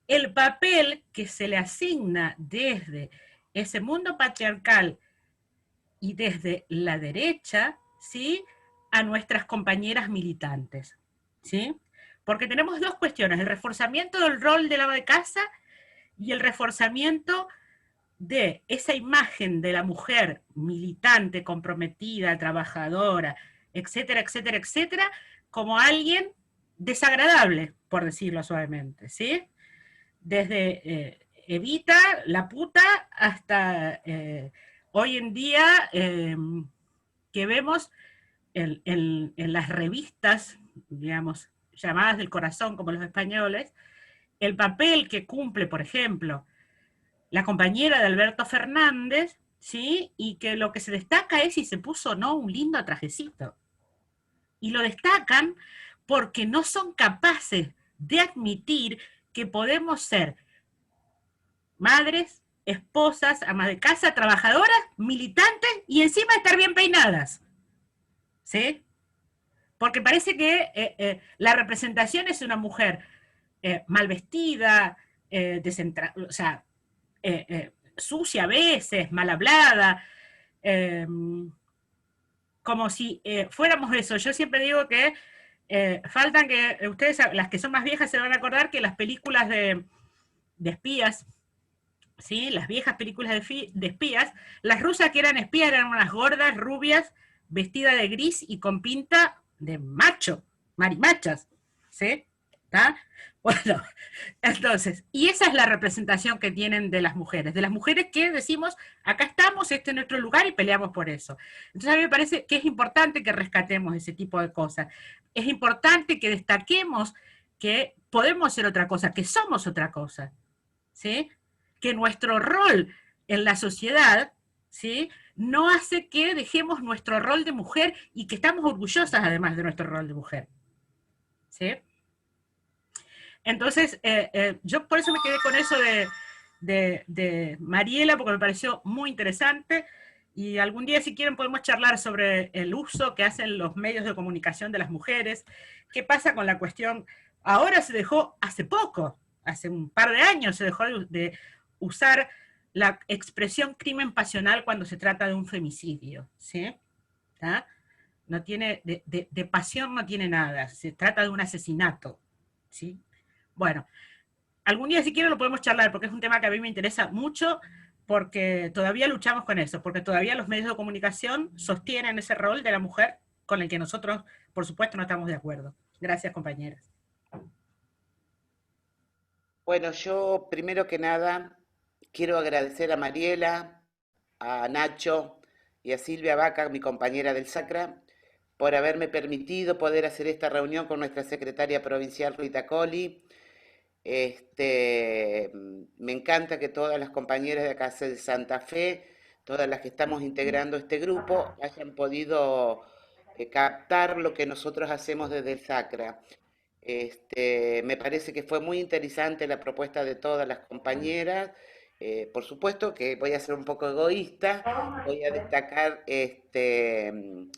el papel que se le asigna desde ese mundo patriarcal y desde la derecha, ¿sí?, a nuestras compañeras militantes, ¿sí? Porque tenemos dos cuestiones, el reforzamiento del rol de la ama de casa y el reforzamiento de esa imagen de la mujer militante, comprometida, trabajadora, etcétera, etcétera, etcétera, como alguien desagradable, por decirlo suavemente, ¿sí? Desde Evita, la puta, hasta hoy en día que vemos en las revistas, digamos, llamadas del corazón, como los españoles, el papel que cumple, por ejemplo, la compañera de Alberto Fernández, ¿sí? Y que lo que se destaca es si se puso o no un lindo trajecito. Y lo destacan porque no son capaces de admitir que podemos ser madres, esposas, amas de casa, trabajadoras, militantes y encima estar bien peinadas. ¿Sí? Porque parece que la representación es una mujer mal vestida, o sea, sucia a veces, mal hablada, como si fuéramos eso. Yo siempre digo que faltan que, ustedes, las que son más viejas, se van a acordar que las películas de espías, ¿sí?, las viejas películas de espías, las rusas que eran espías eran unas gordas, rubias, vestidas de gris y con pinta de macho, marimachas, ¿sí? ¿Está? Bueno, entonces, y esa es la representación que tienen de las mujeres que decimos, acá estamos, este es nuestro lugar y peleamos por eso. Entonces a mí me parece que es importante que rescatemos ese tipo de cosas, es importante que destaquemos que podemos ser otra cosa, que somos otra cosa, ¿sí? Que nuestro rol en la sociedad, ¿sí?, no hace que dejemos nuestro rol de mujer y que estamos orgullosas además de nuestro rol de mujer, ¿sí? Entonces, yo por eso me quedé con eso de Mariela, porque me pareció muy interesante, y algún día, si quieren, podemos charlar sobre el uso que hacen los medios de comunicación de las mujeres, qué pasa con la cuestión, ahora se dejó, hace poco, hace un par de años, se dejó de usar la expresión crimen pasional cuando se trata de un femicidio, ¿sí? ¿Tá? No tiene, de pasión no tiene nada, se trata de un asesinato, ¿sí? Bueno, algún día si quieren lo podemos charlar, porque es un tema que a mí me interesa mucho, porque todavía luchamos con eso, porque todavía los medios de comunicación sostienen ese rol de la mujer con el que nosotros, por supuesto, no estamos de acuerdo. Gracias, compañeras. Bueno, yo primero que nada quiero agradecer a Mariela, a Nacho y a Silvia Vaca, mi compañera del SACRA, por haberme permitido poder hacer esta reunión con nuestra secretaria provincial Rita Colli. Me encanta que todas las compañeras de acá de Santa Fe, todas las que estamos integrando este grupo, hayan podido captar lo que nosotros hacemos desde el SACRA. Me parece que fue muy interesante la propuesta de todas las compañeras. Por supuesto que voy a ser un poco egoísta, voy a destacar el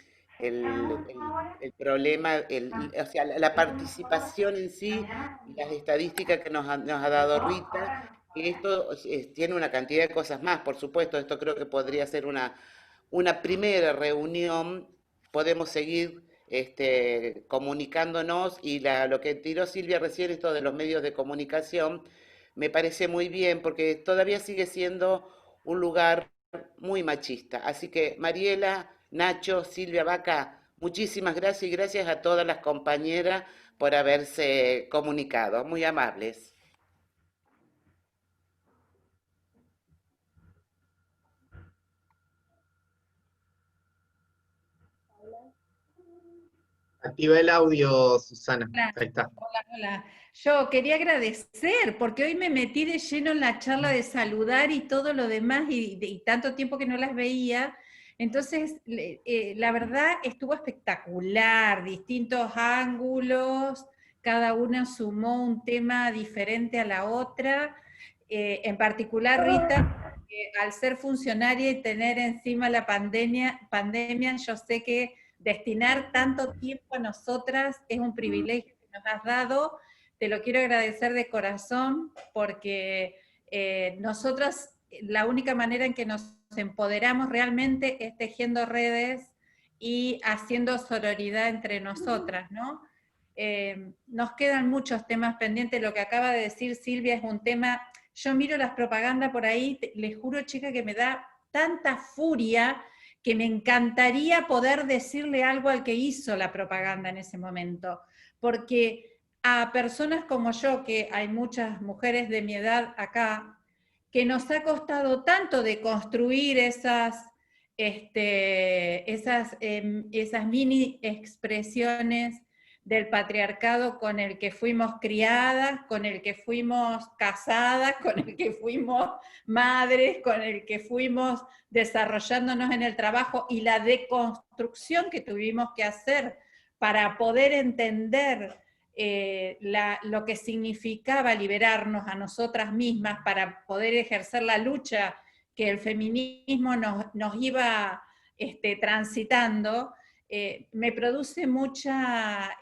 problema, o sea, la participación en sí y las estadísticas que nos ha dado Rita, que esto tiene una cantidad de cosas más, por supuesto, esto creo que podría ser una primera reunión, podemos seguir comunicándonos y lo que tiró Silvia recién, esto de los medios de comunicación, me parece muy bien porque todavía sigue siendo un lugar muy machista. Así que Mariela, Nacho, Silvia Vaca, muchísimas gracias y gracias a todas las compañeras por haberse comunicado. Muy amables. Activa el audio, Susana. Hola, Ahí está. hola. Yo quería agradecer, porque hoy me metí de lleno en la charla de saludar y todo lo demás, y tanto tiempo que no las veía. Entonces, la verdad estuvo espectacular, distintos ángulos, cada una sumó un tema diferente a la otra. En particular, Rita, al ser funcionaria y tener encima la pandemia, yo sé que destinar tanto tiempo a nosotras es un privilegio que nos has dado. Te lo quiero agradecer de corazón, porque nosotras, la única manera en que nos empoderamos realmente es tejiendo redes y haciendo sororidad entre nosotras, ¿no? Nos quedan muchos temas pendientes. Lo que acaba de decir Silvia es un tema. Yo miro las propagandas por ahí, les juro, chica, que me da tanta furia que me encantaría poder decirle algo al que hizo la propaganda en ese momento, porque a personas como yo, que hay muchas mujeres de mi edad acá, que nos ha costado tanto de construir esas mini expresiones del patriarcado con el que fuimos criadas, con el que fuimos casadas, con el que fuimos madres, con el que fuimos desarrollándonos en el trabajo, y la deconstrucción que tuvimos que hacer para poder entender lo que significaba liberarnos a nosotras mismas, para poder ejercer la lucha que el feminismo nos iba transitando. Me produce mucha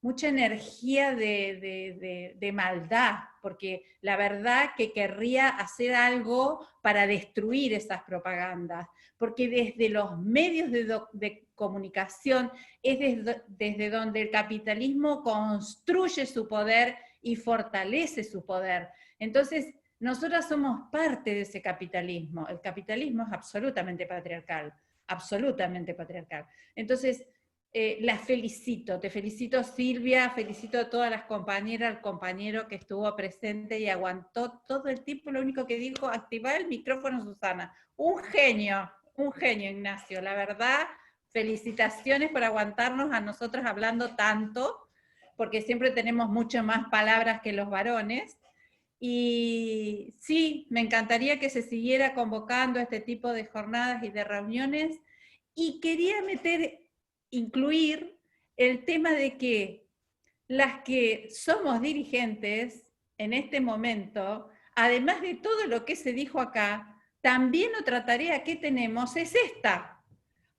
energía de maldad, porque la verdad que querría hacer algo para destruir esas propagandas, porque desde los medios de comunicación es desde donde el capitalismo construye su poder y fortalece su poder. Entonces, nosotras somos parte de ese capitalismo. El capitalismo es absolutamente patriarcal. Absolutamente patriarcal. Entonces, las felicito, te felicito Silvia, felicito a todas las compañeras, al compañero que estuvo presente y aguantó todo el tiempo. Lo único que dijo, activar el micrófono, Susana. Un genio Ignacio, la verdad, felicitaciones por aguantarnos a nosotras hablando tanto, porque siempre tenemos mucho más palabras que los varones. Y sí, me encantaría que se siguiera convocando este tipo de jornadas y de reuniones, y quería incluir el tema de que las que somos dirigentes en este momento, además de todo lo que se dijo acá, también otra tarea que tenemos es esta,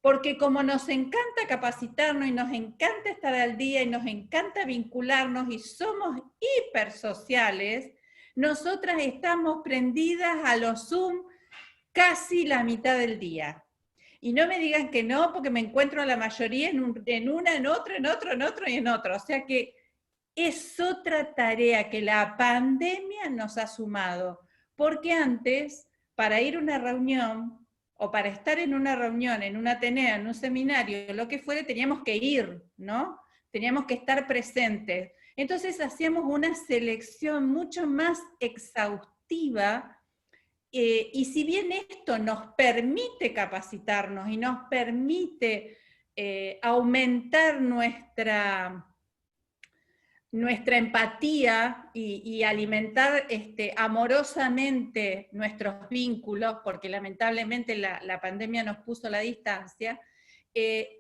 porque como nos encanta capacitarnos y nos encanta estar al día y nos encanta vincularnos y somos hipersociales, nosotras estamos prendidas a los Zoom casi la mitad del día. Y no me digan que no, porque me encuentro a la mayoría en una, en otro y en otro. O sea que es otra tarea que la pandemia nos ha sumado. Porque antes, para ir a una reunión, o para estar en una reunión, en un ateneo, en un seminario, lo que fuera, teníamos que ir, ¿no? Teníamos que estar presentes. Entonces hacíamos una selección mucho más exhaustiva y si bien esto nos permite capacitarnos y nos permite aumentar nuestra empatía y alimentar amorosamente nuestros vínculos, porque lamentablemente la pandemia nos puso a la distancia,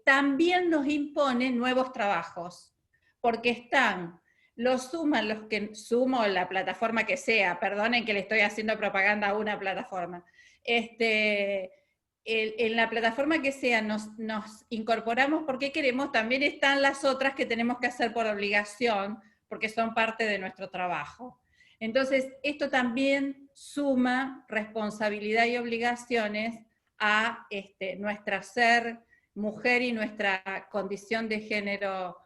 también nos impone nuevos trabajos, porque están los que sumo la plataforma que sea, perdonen que le estoy haciendo propaganda a una plataforma, en la plataforma que sea nos incorporamos porque queremos, también están las otras que tenemos que hacer por obligación, porque son parte de nuestro trabajo. Entonces, esto también suma responsabilidad y obligaciones a nuestra ser mujer y nuestra condición de género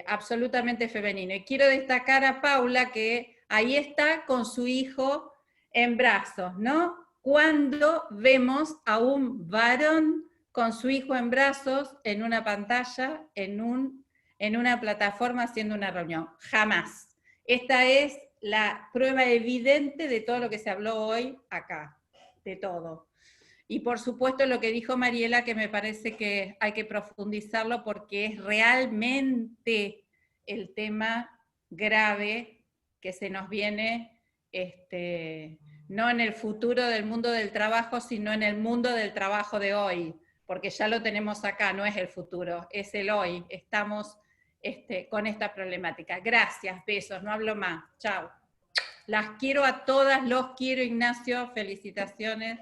absolutamente femenino. Y quiero destacar a Paula, que ahí está con su hijo en brazos, ¿no? Cuando vemos a un varón con su hijo en brazos en una pantalla, en una plataforma haciendo una reunión. Jamás. Esta es la prueba evidente de todo lo que se habló hoy acá, de todo. Y por supuesto lo que dijo Mariela, que me parece que hay que profundizarlo porque es realmente el tema grave que se nos viene, no en el futuro del mundo del trabajo, sino en el mundo del trabajo de hoy, porque ya lo tenemos acá, no es el futuro, es el hoy. Estamos con esta problemática. Gracias, besos, no hablo más. Chao. Las quiero a todas, los quiero, Ignacio, felicitaciones.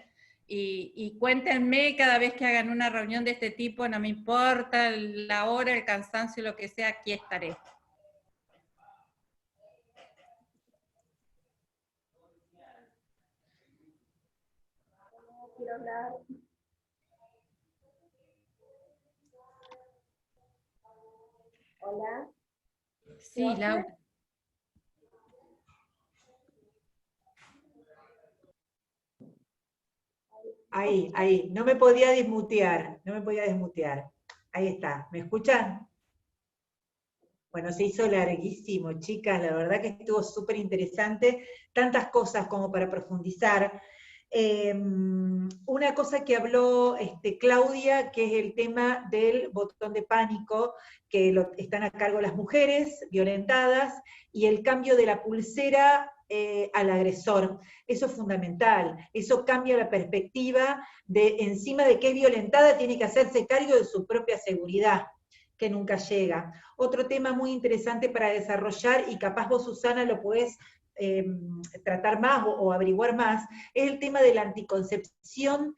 Y cuéntenme cada vez que hagan una reunión de este tipo, no me importa la hora, el cansancio, lo que sea, aquí estaré. Quiero hablar. Hola. Sí, Laura. Ahí, no me podía desmutear, Ahí está, ¿me escuchan? Bueno, se hizo larguísimo, chicas, la verdad que estuvo súper interesante, tantas cosas como para profundizar. Una cosa que habló Claudia, que es el tema del botón de pánico, que están a cargo las mujeres violentadas, y el cambio de la pulsera al agresor. Eso es fundamental, eso cambia la perspectiva de encima de que es violentada, tiene que hacerse cargo de su propia seguridad, que nunca llega. Otro tema muy interesante para desarrollar, y capaz vos, Susana, lo podés tratar más o averiguar más, es el tema de la anticoncepción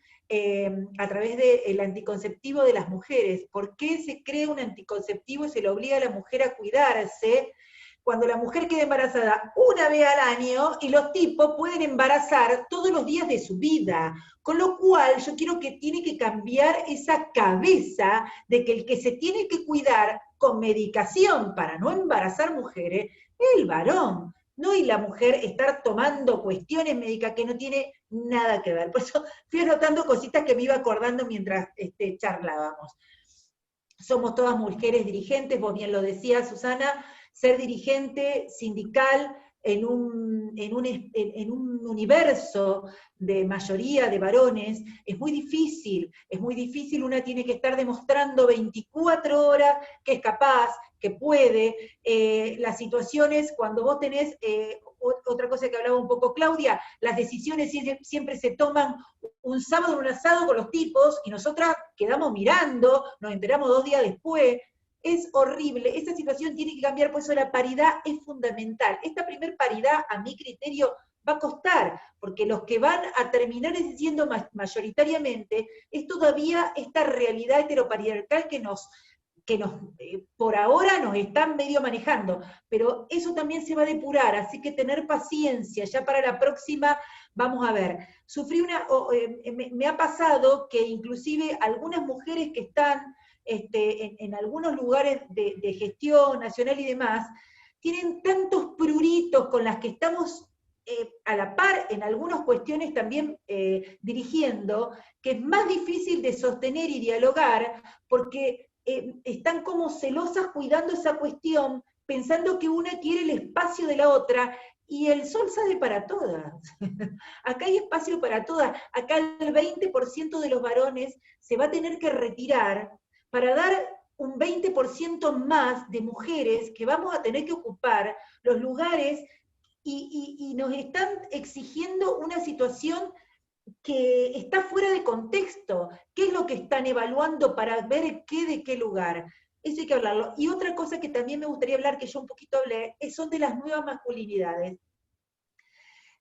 a través del anticonceptivo de las mujeres. ¿Por qué se crea un anticonceptivo y se le obliga a la mujer a cuidarse cuando la mujer queda embarazada una vez al año y los tipos pueden embarazar todos los días de su vida? Con lo cual yo quiero que tiene que cambiar esa cabeza de que el que se tiene que cuidar con medicación para no embarazar mujeres es el varón, no y la mujer estar tomando cuestiones médicas que no tiene nada que ver. Por eso fui anotando cositas que me iba acordando mientras charlábamos. Somos todas mujeres dirigentes, vos bien lo decías, Susana, ser dirigente sindical en un universo de mayoría de varones es muy difícil, una tiene que estar demostrando 24 horas que es capaz, que puede. Las situaciones, cuando vos tenés, otra cosa que hablaba un poco Claudia, las decisiones siempre se toman un sábado en un asado con los tipos, y nosotras quedamos mirando, nos enteramos 2 días después. Es horrible, esa situación tiene que cambiar, por eso la paridad es fundamental. Esta primer paridad, a mi criterio, va a costar, porque los que van a terminar siendo mayoritariamente es todavía esta realidad heteropatriarcal que por ahora nos están medio manejando, pero eso también se va a depurar, así que tener paciencia, ya para la próxima vamos a ver. Me ha pasado que inclusive algunas mujeres que están en algunos lugares de gestión nacional y demás, tienen tantos pruritos con las que estamos a la par en algunas cuestiones también dirigiendo, que es más difícil de sostener y dialogar, porque están como celosas cuidando esa cuestión, pensando que una quiere el espacio de la otra, y el sol sale para todas. Acá hay espacio para todas. Acá el 20% de los varones se va a tener que retirar para dar un 20% más de mujeres que vamos a tener que ocupar los lugares y nos están exigiendo una situación que está fuera de contexto. ¿Qué es lo que están evaluando para ver qué de qué lugar? Eso hay que hablarlo. Y otra cosa que también me gustaría hablar, que yo un poquito hablé, son de las nuevas masculinidades.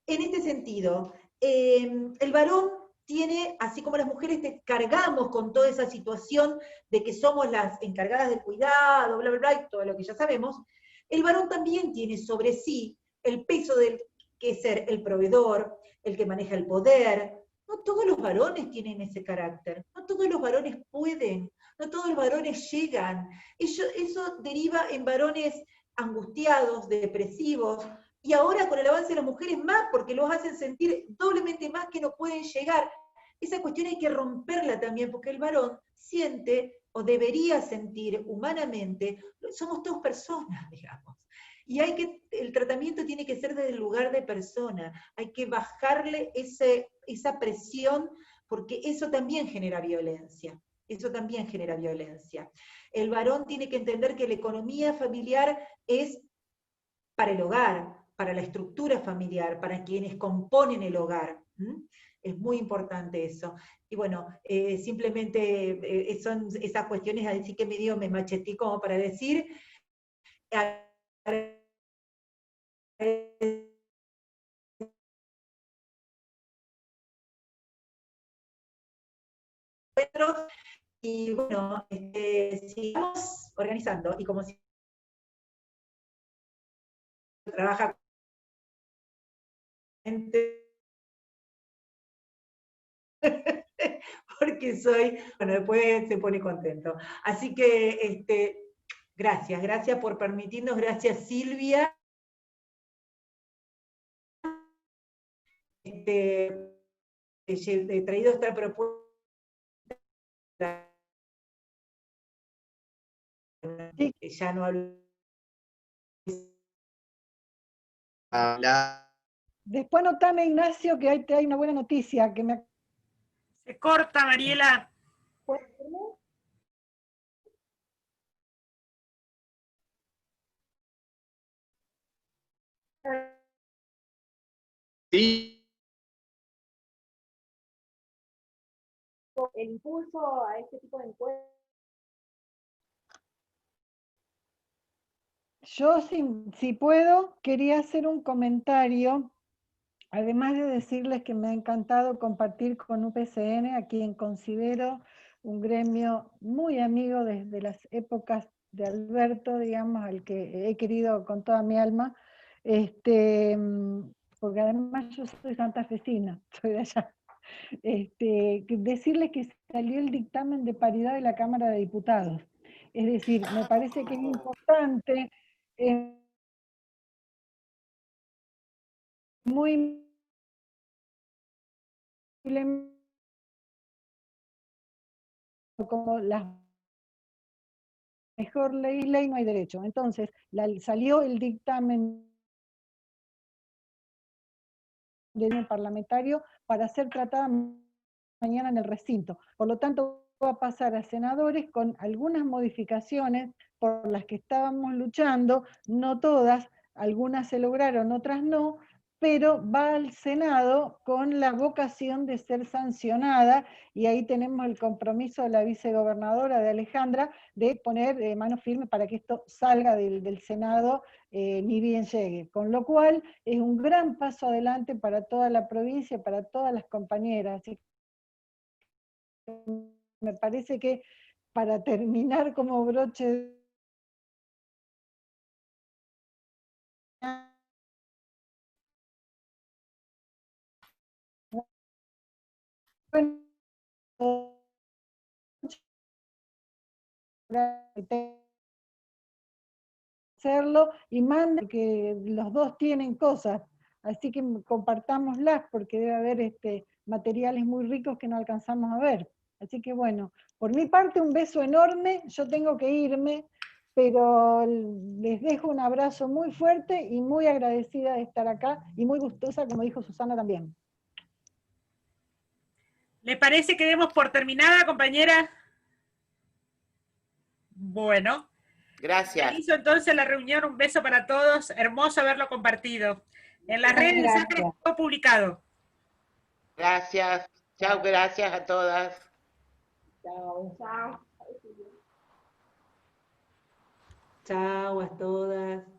En este sentido, el varón tiene, así como las mujeres cargamos con toda esa situación de que somos las encargadas del cuidado, bla, bla, bla, y todo lo que ya sabemos, el varón también tiene sobre sí el peso del que es ser el proveedor, el que maneja el poder. No todos los varones tienen ese carácter, no todos los varones pueden, no todos los varones llegan. Eso deriva en varones angustiados, depresivos, y ahora con el avance de las mujeres más, porque los hacen sentir doblemente más que no pueden llegar. Esa cuestión hay que romperla también, porque el varón siente, o debería sentir humanamente, somos todos personas, digamos. Y el tratamiento tiene que ser desde el lugar de persona, hay que bajarle esa presión, porque eso también genera violencia. Eso también genera violencia. El varón tiene que entender que la economía familiar es para el hogar, para la estructura familiar, para quienes componen el hogar. Es muy importante eso. Y bueno, simplemente son esas cuestiones, así que me macheté como para decir, y bueno, sigamos organizando, y como si trabaja porque bueno, después se pone contento. Así que, gracias por permitirnos, gracias Silvia. He traído esta propuesta. Ya no hablo. Después notame, Ignacio, que hay una buena noticia. Se corta, Mariela. Sí. El impulso a este tipo de encuentros. Yo, si puedo, quería hacer un comentario, además de decirles que me ha encantado compartir con UPCN, a quien considero un gremio muy amigo desde las épocas de Alberto, digamos, al que he querido con toda mi alma, porque además yo soy santafesina, soy de allá. Decirles que salió el dictamen de paridad de la Cámara de Diputados. Es decir, me parece que es importante, muy como la mejor ley no hay derecho. Entonces, salió el dictamen del parlamentario para ser tratada mañana en el recinto. Por lo tanto, va a pasar a senadores con algunas modificaciones por las que estábamos luchando, no todas, algunas se lograron, otras no, pero va al Senado con la vocación de ser sancionada, y ahí tenemos el compromiso de la vicegobernadora de Alejandra de poner mano firme para que esto salga del Senado ni bien llegue. Con lo cual es un gran paso adelante para toda la provincia, para todas las compañeras. Así que me parece que para terminar como broche hacerlo, y manden, porque los dos tienen cosas, así que compartámoslas, porque debe haber materiales muy ricos que no alcanzamos a ver. Así que bueno, por mi parte un beso enorme, yo tengo que irme, pero les dejo un abrazo muy fuerte y muy agradecida de estar acá y muy gustosa, como dijo Susana también. ¿Le parece que demos por terminada, compañera? Bueno. Gracias. Hizo entonces la reunión, un beso para todos, hermoso haberlo compartido. En las redes de Sacra está publicado. Gracias. Chao, gracias a todas. Chao. Chao. Chao a todas.